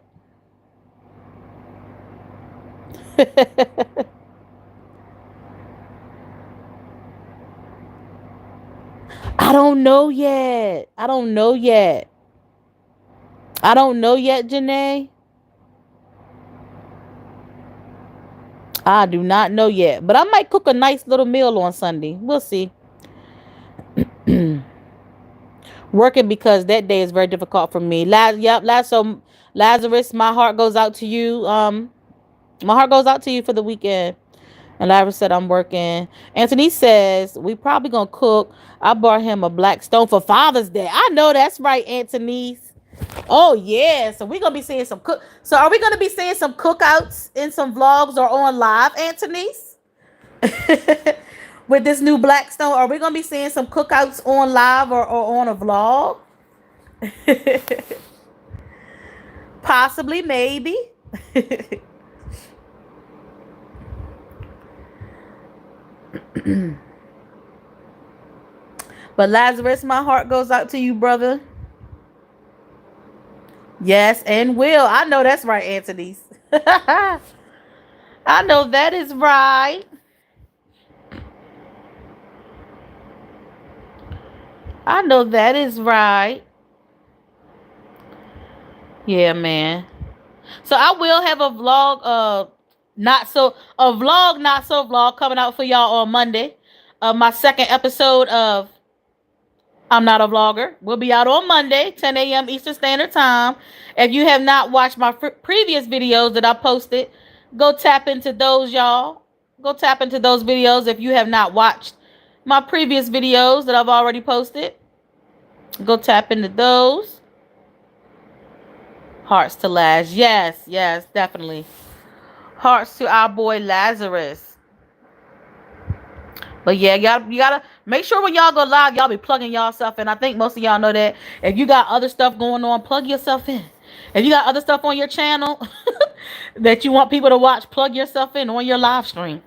I don't know yet. I don't know yet. I don't know yet, Janae. I do not know yet. But I might cook a nice little meal on Sunday. We'll see. Working because that day is very difficult for me. So Lazarus, my heart goes out to you. My heart goes out to you for the weekend. And Larry said, I'm working. Anthony says, we probably going to cook. I bought him a black stone for Father's Day. I know that's right, Anthony. Oh, yeah. So we're going to be seeing some cook. So are we going to be seeing some cookouts in some vlogs or on live, Anthony? With this new black stone, are we going to be seeing some cookouts on live or on a vlog? Possibly, maybe. But Lazarus, my heart goes out to you, brother. Yes, and will. I know that's right, Anthony. I know that is right. I know that is right. Yeah, man. So I will have a vlog, not so a vlog, not so vlog coming out for y'all on Monday. My second episode of I'm Not a Vlogger will be out on Monday, 10 a.m. Eastern Standard Time. If you have not watched my previous videos that I posted, go tap into those, y'all. Go tap into those videos if you have not watched my previous videos that I've already posted. Go tap into those. Hearts to Laz. Yes, yes, definitely. Hearts to our boy Lazarus. But yeah, you gotta make sure when y'all go live, y'all be plugging yourself in. I think most of y'all know that. If you got other stuff going on, plug yourself in. If you got other stuff on your channel that you want people to watch, plug yourself in on your live stream.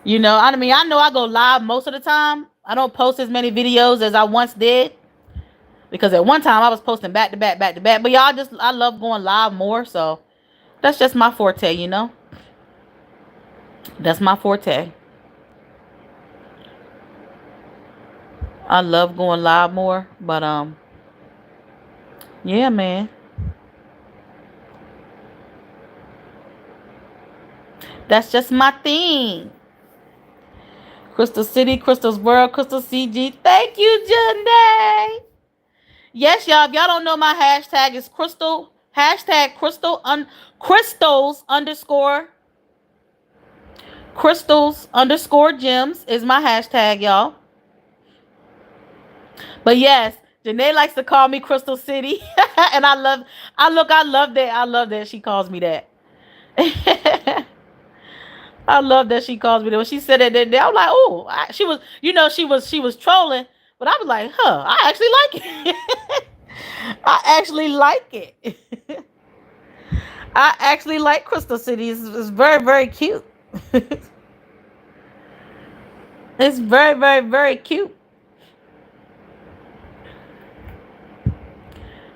You know, I mean, I know I go live most of the time. I don't post as many videos as I once did. Because at one time I was posting back to back. But y'all I love going live more. So that's just my forte, you know. That's my forte. I love going live more, but yeah, man. That's just my thing. Crystal City, Crystal's World, Crystal CG. Thank you, Janae. Yes, y'all. If y'all don't know, my hashtag is Crystal. Hashtag Crystals_gems is my hashtag, y'all. But yes, Janae likes to call me Crystal City. And I love that. I love that she calls me that. I love that she calls me that. When she said that, I was like, oh, she was trolling, but I was like, I actually like it. I actually like it. I actually like Crystal City. It's very, very cute. It's very, very, very cute.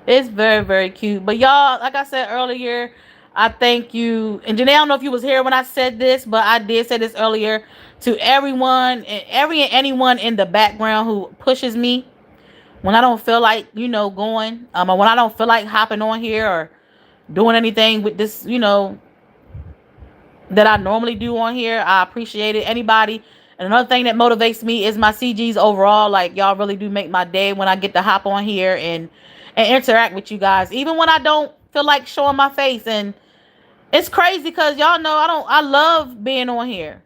It's very, very cute. But y'all, like I said earlier, I thank you. And Janae, I don't know if you was here when I said this, but I did say this earlier to everyone and anyone in the background who pushes me when I don't feel like, going, or when I don't feel like hopping on here or doing anything with this, that I normally do on here. I appreciate it. Anybody. And another thing that motivates me is my CGs overall. Like, y'all really do make my day when I get to hop on here and interact with you guys, even when I don't feel like showing my face. And it's crazy because y'all know I love being on here.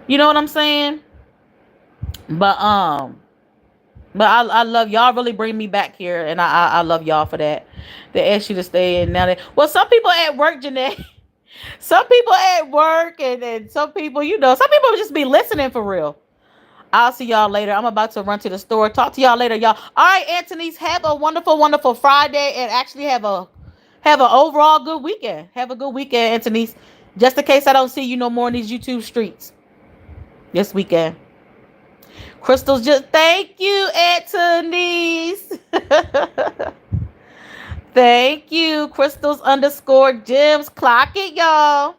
You know what I'm saying? But I love y'all. Really bring me back here, and I love y'all for that. They ask you to stay in now. Well, some people at work, Janae. Some people at work, and some people, some people just be listening for real. I'll see y'all later. I'm about to run to the store. Talk to y'all later, y'all. All right, Anthony's, have a wonderful, wonderful Friday, and actually have an overall good weekend. Have a good weekend, Anthony's. Just in case I don't see you no more in these YouTube streets this weekend. Crystal's just thank you, Anthony's. Thank you, Crystals underscore Gems. Clock it, y'all.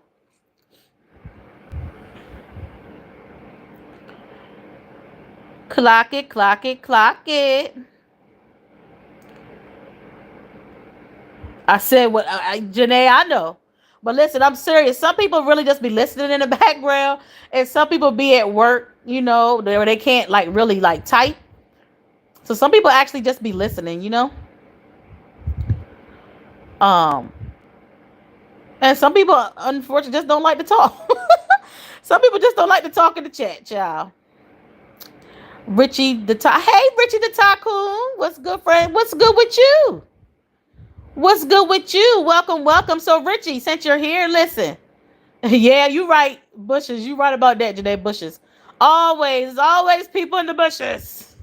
Clock it, clock it, clock it. I said what Janae, I know. But listen, I'm serious. Some people really just be listening in the background, and some people be at work, where they can't like really like type. So some people actually just be listening. Um, and some people unfortunately just don't like to talk. Some people just don't like to talk in the chat, child. Richie Hey, Richie the Tycoon. What's good, friend? What's good with you? What's good with you? Welcome, welcome. So, Richie, since you're here, listen. Yeah, you right, bushes. You right about that, Janae. Bushes. Always people in the bushes.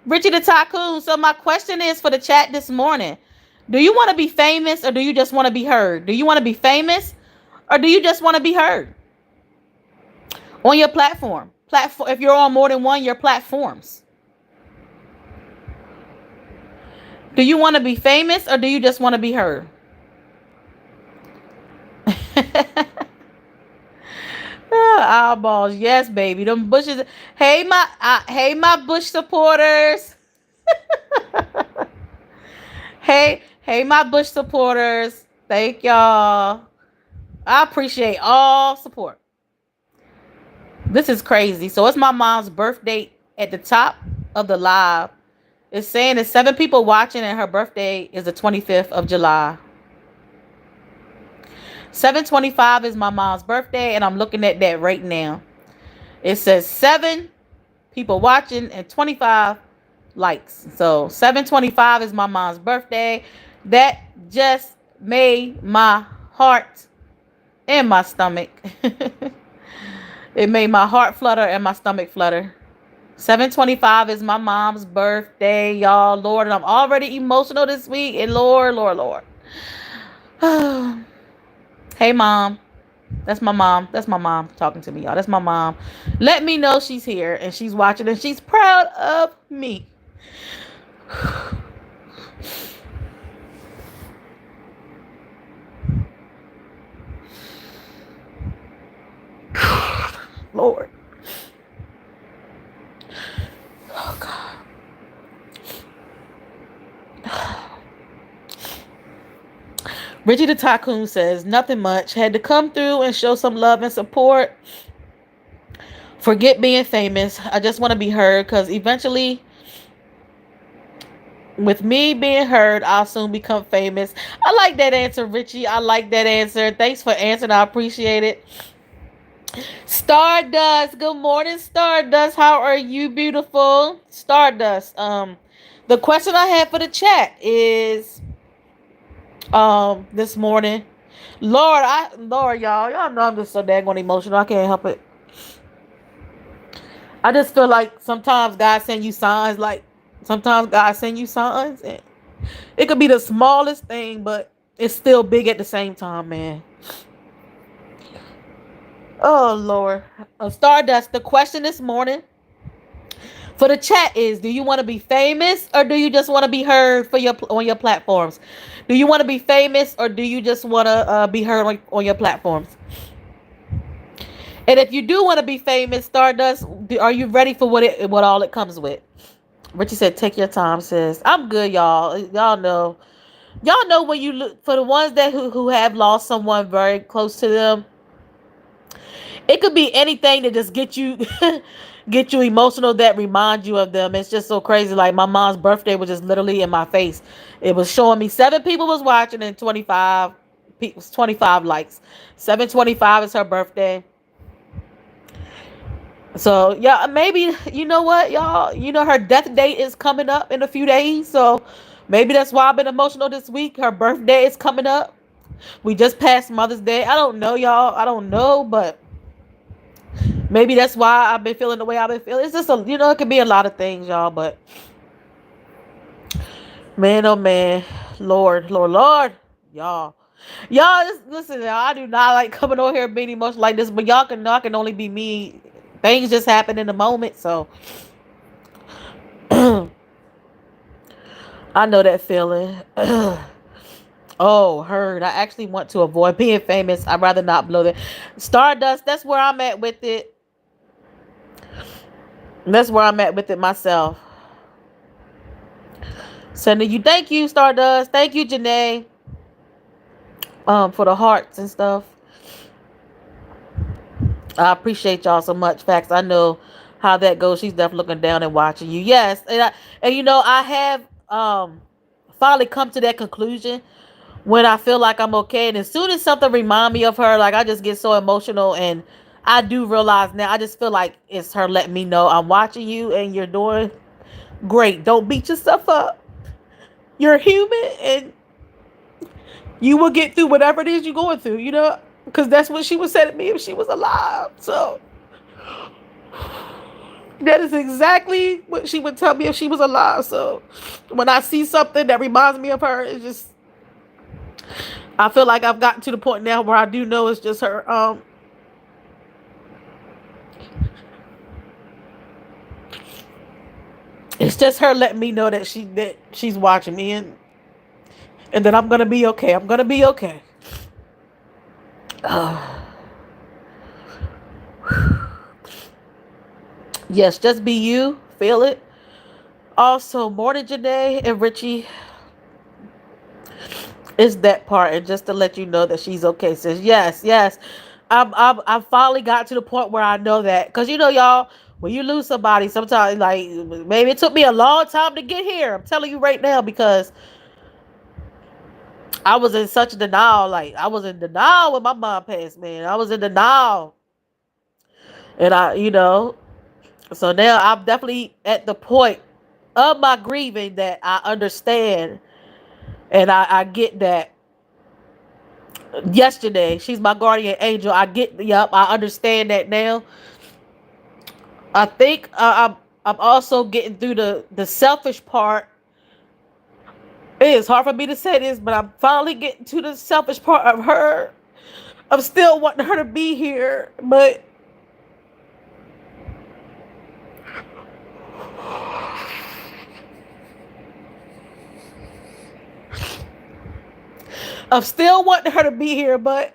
Richie the Tycoon. So, my question is for the chat this morning. Do you want to be famous or do you just want to be heard? Do you want to be famous or do you just want to be heard on your platform? If you're on more than one, your platforms. Do you want to be famous or do you just want to be heard? Eyeballs, yes, baby. Them bushes. Hey, my Bush supporters. hey, my Bush supporters. Thank y'all. I appreciate all support. This is crazy. So it's my mom's birthday at the top of the live. It's saying there's 7 people watching and her birthday is the 25th of July. 7/25 is my mom's birthday, and I'm looking at that right now. It says 7 people watching and 25 likes. So 7/25 is my mom's birthday. That just made my heart and my stomach. It made my heart flutter and my stomach flutter. 7/25 is my mom's birthday, y'all. Lord, and I'm already emotional this week. And Lord. Hey, Mom. That's my mom. That's my mom talking to me, y'all. That's my mom. Let me know she's here and she's watching and she's proud of me. Lord. Oh, God. Richie the Tycoon says, nothing much. Had to come through and show some love and support. Forget being famous. I just want to be heard because eventually, with me being heard, I'll soon become famous. I like that answer, Richie. I like that answer. Thanks for answering. I appreciate it. Stardust. Good morning, Stardust. How are you, beautiful? Stardust. The question I have for the chat is this morning. Lord, y'all know I'm just so daggone emotional. I can't help it. I just feel like sometimes God send you signs. Like sometimes God send you signs, and it could be the smallest thing, but it's still big at the same time, man. Oh Lord, Stardust. The question this morning for the chat is: do you want to be famous or do you just want to be heard on your platforms? Do you want to be famous or do you just want to be heard on your platforms? And if you do want to be famous, Stardust, are you ready for what all it comes with? Richie said, "Take your time, sis." I'm good, y'all. Y'all know when you look for the ones that who have lost someone very close to them. It could be anything that just get you get you emotional that reminds you of them. It's just so crazy. Like my mom's birthday was just literally in my face. It was showing me 7 people was watching and 25 likes. 7/25 is her birthday. So yeah, maybe you know what, y'all. Her death date is coming up in a few days. So maybe that's why I've been emotional this week. Her birthday is coming up. We just passed Mother's Day. I don't know, y'all. I don't know, but maybe that's why I've been feeling the way I've been feeling. It's just it could be a lot of things, y'all. But man, oh man, Lord, y'all. Just listen, y'all. I do not like coming on here being emotional like this, but y'all can know I can only be me. Things just happen in the moment, so I know that feeling. Oh, heard. I actually want to avoid being famous. I'd rather not blow that. Stardust, that's where I'm at with it. That's where I'm at with it myself. Sending you, thank you, Stardust. Thank you, Janae. For the hearts and stuff. I appreciate y'all so much. Facts. I know how that goes. She's definitely looking down and watching you. Yes, and you know I have finally come to that conclusion when I feel like I'm okay, and as soon as something remind me of her, like I just get so emotional, and I do realize now. I just feel like it's her letting me know I'm watching you and you're doing great. Don't beat yourself up. You're human, and you will get through whatever it is you're going through. You know, because that's what she would say to me if she was alive. So that is exactly what she would tell me if she was alive. So when I see something that reminds me of her, it's just I feel like I've gotten to the point now where I do know it's just her. It's just her letting me know that she's watching me, and that I'm gonna be okay. I'm gonna be okay. Yes, just be you. Feel it. Also, Morning Janae and Richie is that part, and just to let you know that she's okay. Says yes, yes. I finally got to the point where I know that, because you know, y'all, when you lose somebody, sometimes like maybe it took me a long time to get here. I'm telling you right now, because I was in such denial. Like I was in denial when my mom passed, man. I was in denial, and so now I'm definitely at the point of my grieving that I understand, and I get that. Yesterday, she's my guardian angel. I get, yep, I understand that now. I think I'm also getting through the selfish part. It is hard for me to say this, but I'm finally getting to the selfish part of her. I'm still wanting her to be here, but I'm still wanting her to be here, but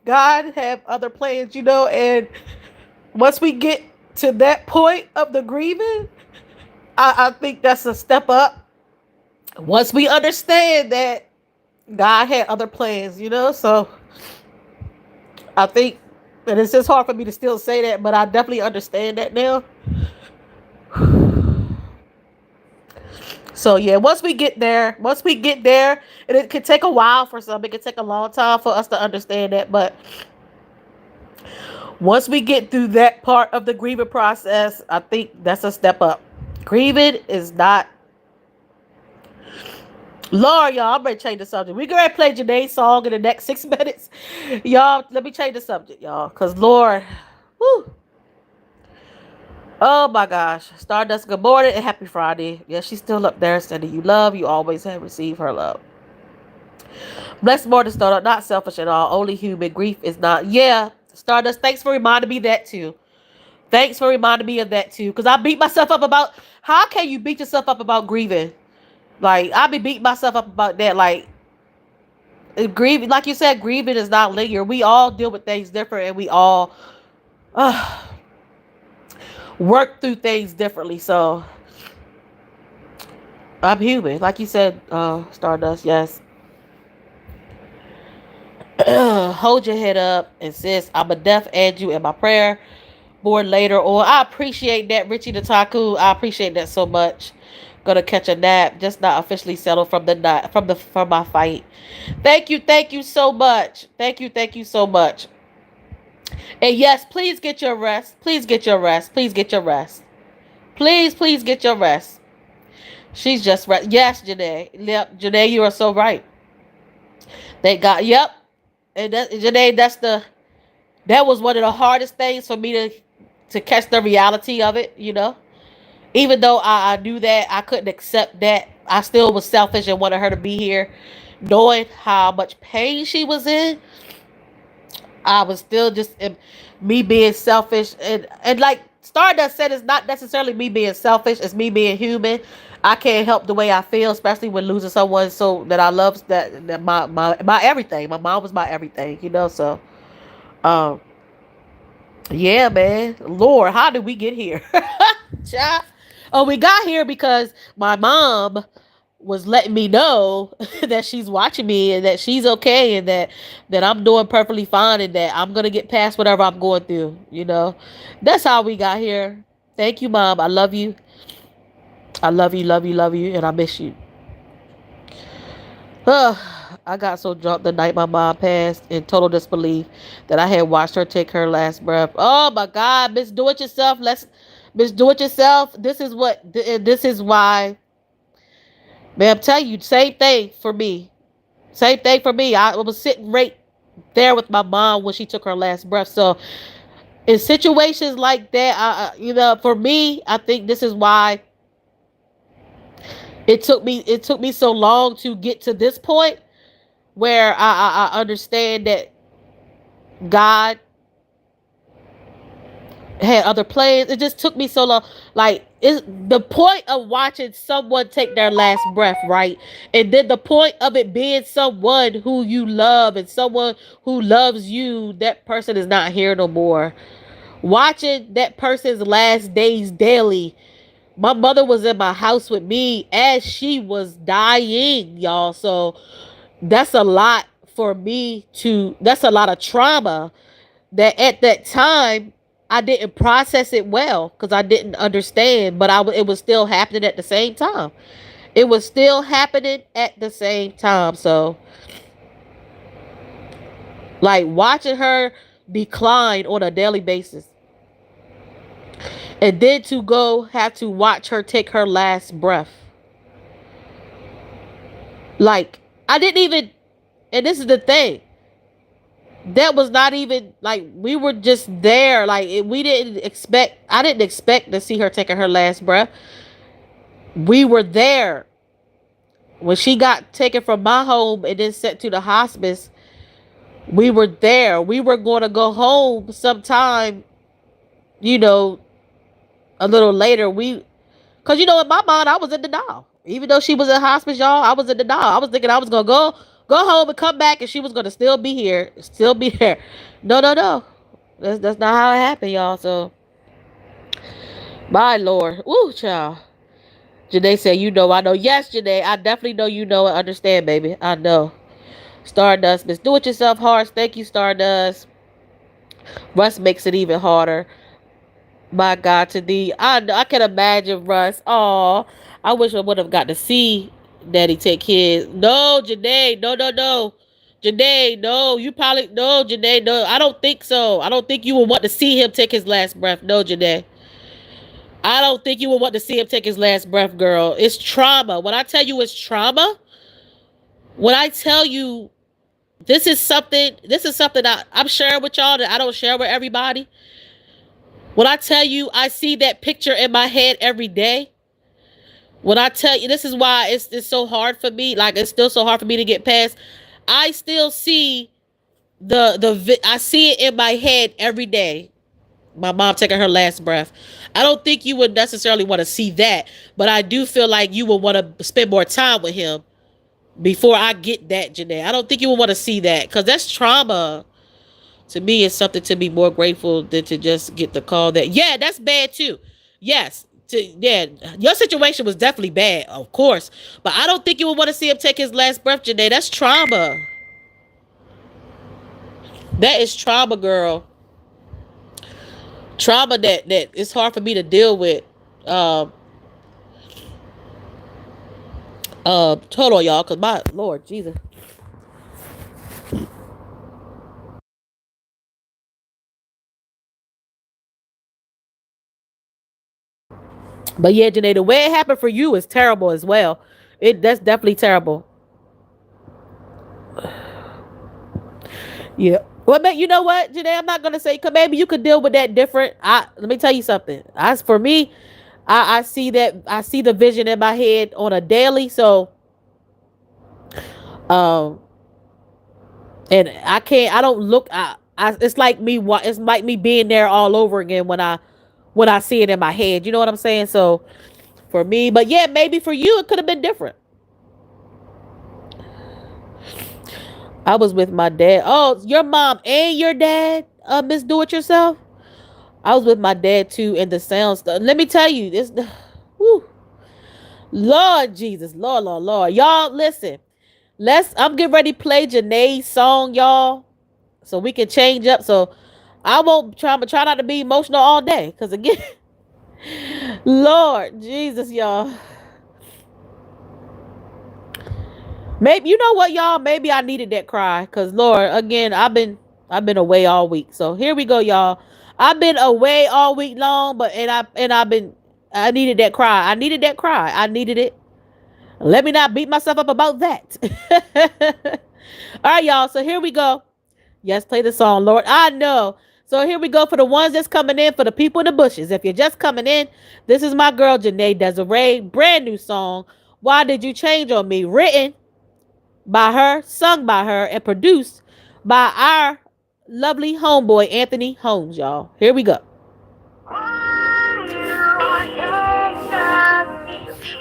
God have other plans, and once we get to that point of the grieving, I think that's a step up. Once we understand that God had other plans, so I think, and it's just hard for me to still say that, but I definitely understand that now. So yeah, once we get there, and it could take a while for some, it could take a long time for us to understand that, but once we get through that part of the grieving process, I think that's a step up. Grieving is not. Lord, y'all, I'm ready to change the subject. We're going to play Janae's song in the next 6 minutes. Y'all, let me change the subject, y'all. Because, Lord, whew. Oh, my gosh. Stardust, good morning and happy Friday. Yeah, she's still up there sending you love. You always have received her love. Blessed morning, Stardust. Not selfish at all. Only human. Grief is not. Yeah, Stardust, thanks for reminding me that, too. Thanks for reminding me of that, too. Because I beat myself up about... How can you beat yourself up about grieving? Like, I be beating myself up about that. Like, grieving, like you said, grieving is not linear. We all deal with things different, and we all work through things differently. So, I'm human. Like you said, Stardust, yes. Hold your head up and sis, I'm a deaf add you in my prayer board later. Or I appreciate that, Richie the Taku. I appreciate that so much. Gonna catch a nap, just not officially settled from the night from my fight. Thank you so much. Thank you so much. And yes, please get your rest. Please get your rest. Please get your rest. Please get your rest. She's just right. Yes, Janae. Yep, Janae, you are so right. Thank God. Yep. And Janae, that was one of the hardest things for me to catch the reality of it. Even though I knew that, I couldn't accept that. I still was selfish and wanted her to be here, knowing how much pain she was in. I was still just me being selfish, and like Stardust said it's not necessarily me being selfish, it's me being human. I can't help the way I feel, especially when losing someone so that I love, that my everything. My mom was my everything, you know. So um yeah, man. Lord, how did we get here? Child. Oh, we got here because my mom was letting me know that she's watching me and that she's okay and that I'm doing perfectly fine and that I'm gonna get past whatever I'm going through. You know, that's how we got here. Thank you, Mom. I love you. I love you, love you, love you, and I miss you. I got so drunk the night my mom passed in total disbelief that I had watched her take her last breath. Oh my God, Miss Do It Yourself. Miss Do It Yourself. This is why, man, I'm telling you, same thing for me. Same thing for me. I was sitting right there with my mom when she took her last breath. So in situations like that, for me, I think this is why it took me so long to get to this point where I understand that God had other plans. It just took me so long. Like, it's the point of watching someone take their last breath, right? And then the point of it being someone who you love and someone who loves you, that person is not here no more. Watching that person's last days daily. My mother was in my house with me as she was dying, y'all. So that's a lot for me to, that's a lot of trauma that at that time I didn't process it well because I didn't understand, but it was still happening at the same time. It was still happening at the same time. So, like, watching her decline on a daily basis, and then to go have to watch her take her last breath. Like, I didn't even, and this is the thing, that was not even like we were just there. Like, we didn't expect. I didn't expect to see her taking her last breath. We were there when she got taken from my home and then sent to the hospice. We were there. We were going to go home sometime. You know, a little later. Cause in my mind I was in denial. Even though she was in hospice, y'all, I was in denial. I was thinking I was gonna go home and come back, and she was gonna still be here, still be there. No, no, no. That's not how it happened, y'all. So, my Lord, woo, child. Janae said, "You know, I know." Yes, Janae, I definitely know you know and understand, baby. I know. Stardust, Miss Do It Yourself Hearts. Thank you, Stardust. Russ makes it even harder. My God, to the I can imagine Russ. Oh, I wish I would have got to see Daddy take kids. No, Janae, no, no, no. Janae, no, you probably no, Janae, no. I don't think so. I don't think you would want to see him take his last breath. No, Janae. I don't think you would want to see him take his last breath, girl. It's trauma. When I tell you it's trauma, when I tell you this is something I'm sharing with y'all that I don't share with everybody. When I tell you I see that picture in my head every day, when I tell you this is why it's so hard for me, like it's still so hard for me to get past. I still see I see it in my head every day. My mom taking her last breath. I don't think you would necessarily want to see that, but I do feel like you would want to spend more time with him before I get that, Janae. I don't think you would want to see that because that's trauma. To me, it's something to be more grateful than to just get the call that, yeah, that's bad too. Yes. Yeah, your situation was definitely bad, of course. But I don't think you would want to see him take his last breath, Janae. That's trauma. That is trauma, girl. Trauma that it's hard for me to deal with. Hold on, y'all, because my Lord Jesus. But yeah, Janae, the way it happened for you is terrible as well. That's definitely terrible. Yeah. Well, but you know what, Janae, I'm not gonna say, cause maybe you could deal with that different. Let me tell you something. As for me, I see that I see the vision in my head on a daily. So, um, and I don't look. It's like me. It's like me being there all over again when I when I see it in my head. You know what I'm saying? So for me, but yeah, maybe for you it could have been different. I was with my dad. Oh, your mom and your dad, Miss Do It Yourself. I was with my dad too, and the sound stuff. Let me tell you this. Whew, Lord Jesus, Lord, y'all listen. I'm getting ready to play Janae's song, y'all, so we can change up. So I won't try not to be emotional all day, cause again, Lord Jesus, y'all. Maybe you know what, y'all. Maybe I needed that cry, cause Lord, again, I've been away all week. So here we go, y'all. I've been away all week long, but I needed that cry. I needed that cry. I needed it. Let me not beat myself up about that. All right, y'all. So here we go. Yes, play the song, Lord. I know. So here we go for the ones that's coming in, for the people in the bushes. If you're just coming in, this is my girl, Janae Desiree. Brand new song. Why Did You Change on Me? Written by her, sung by her, and produced by our lovely homeboy, Anthony Holmes, y'all. Here we go.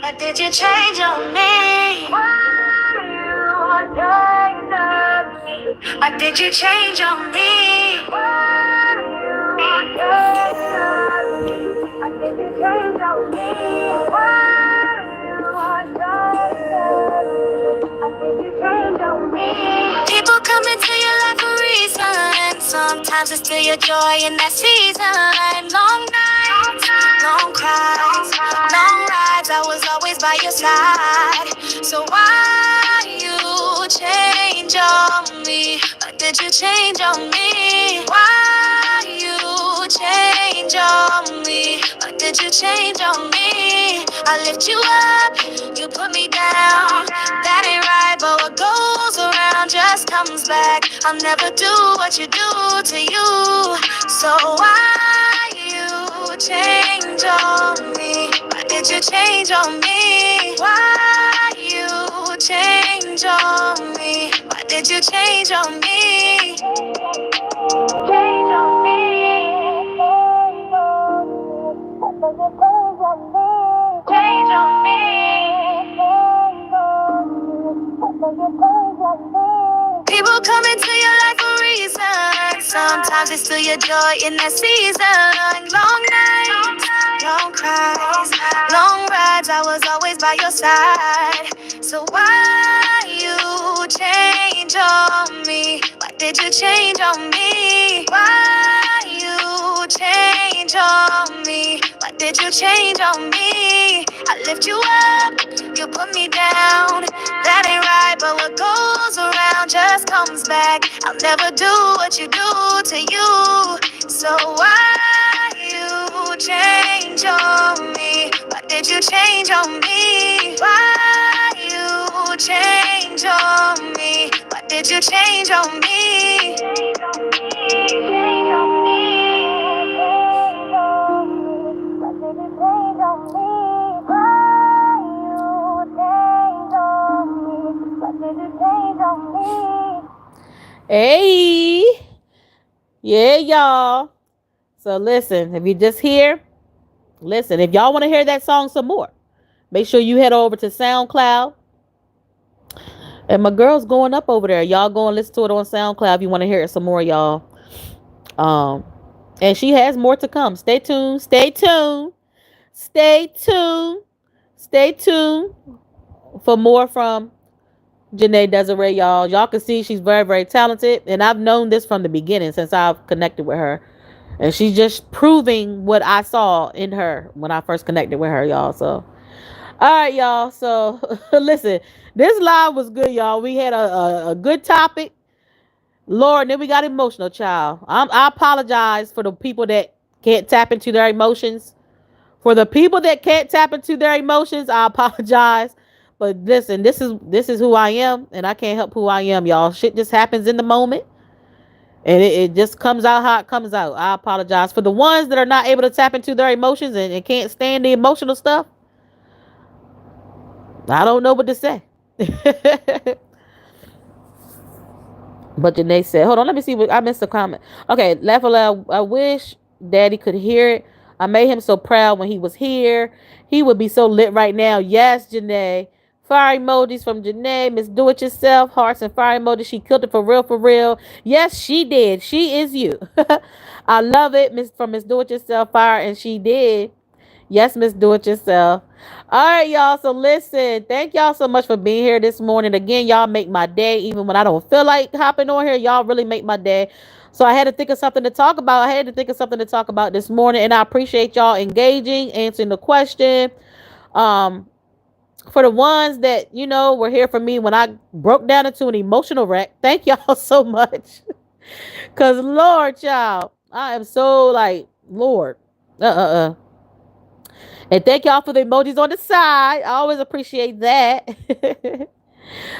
What did you change on me? What did you change on me? What did you change on me? People come into your life for reason. Sometimes it's still your joy in that season. Long nights, long cries, long rides. I was always by your side. So why you change on me? What did you change on me? Why you change on me? What did you change on me? I lift you up, you put me down. That ain't right, but what goes around just comes back. I'll never do what you do to you. So why you change on me? Why did you change on me? Why you change on me? Why did you change on me? Change on me. Change on me. People come into your life for reasons. Sometimes it's still your joy in that season. Long nights, long cries, long rides. I was always by your side. So why you change on me? Why did you change on me? Why you change on me? Why did you change on me? I lift you up, you put me down. That ain't right, but what goes around just comes back. I'll never do what you do to you. So why you change on me? Why did you change on me? Why you change on me? Why did you change on me? Change on me. Why did you change on me? Why you change on me? Why did you change on me? Hey, yeah, y'all. So listen, if you just here, listen. If y'all want to hear that song some more, make sure you head over to SoundCloud. And my girl's going up over there. Y'all go and listen to it on SoundCloud if you want to hear it some more, y'all. Um, and she has more to come. Stay tuned. Stay tuned. Stay tuned. Stay tuned for more from Janae Desiree, y'all. Y'all can see she's very, very talented. And I've known this from the beginning since I've connected with her. And she's just proving what I saw in her when I first connected with her, y'all. So, all right, y'all. So, listen, this live was good, y'all. We had a good topic. Lord, then we got emotional, child. I apologize for the people that can't tap into their emotions. For the people that can't tap into their emotions, I apologize. But listen, this is who I am, and I can't help who I am, y'all. Shit just happens in the moment. And it just comes out how it comes out. I apologize. For the ones that are not able to tap into their emotions and can't stand the emotional stuff, I don't know what to say. But Janae said, hold on, let me see what I missed a comment. Okay, laugh aloud. I wish daddy could hear it. I made him so proud when he was here. He would be so lit right now. Yes, Janae. Fire emojis from Janae. Miss Do It Yourself. Hearts and fire emojis. She killed it for real, for real. Yes, she did. She is you. I love it, Miss from Miss Do It Yourself. Fire, and she did. Yes, Miss Do It Yourself. All right, y'all. So listen, thank y'all so much for being here this morning. Again, y'all make my day. Even when I don't feel like hopping on here, y'all really make my day. So I had to think of something to talk about. This morning, and I appreciate y'all engaging, answering the question. Um, for the ones that were here for me when I broke down into an emotional wreck, thank y'all so much. Cause Lord, y'all, I am so like Lord. And thank y'all for the emojis on the side. I always appreciate that.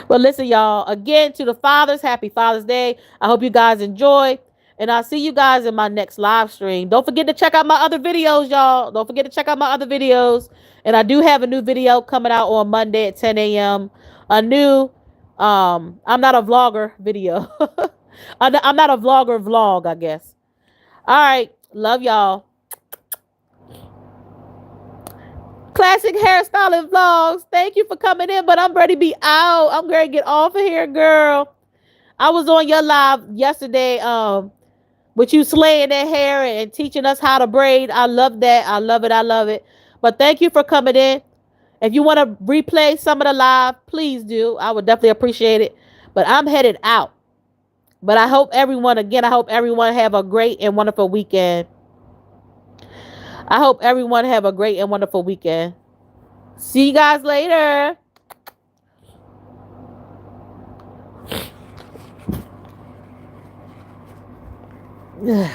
But listen, y'all, again, to the fathers, happy Father's Day. I hope you guys enjoy. And I'll see you guys in my next live stream. Don't forget to check out my other videos, y'all. And I do have a new video coming out on Monday at 10 a.m. A new, I'm not a vlogger video. I'm not a vlogger vlog, I guess. All right. Love y'all. Classic hairstyling vlogs. Thank you for coming in, but I'm ready to be out. I'm ready to get off of here, girl. I was on your live yesterday, with you slaying that hair and teaching us how to braid. I love that. I love it. But thank you for coming in. If you want to replay some of the live, please do. I would definitely appreciate it. But I'm headed out. But I hope everyone have a great and wonderful weekend. See you guys later. Ugh.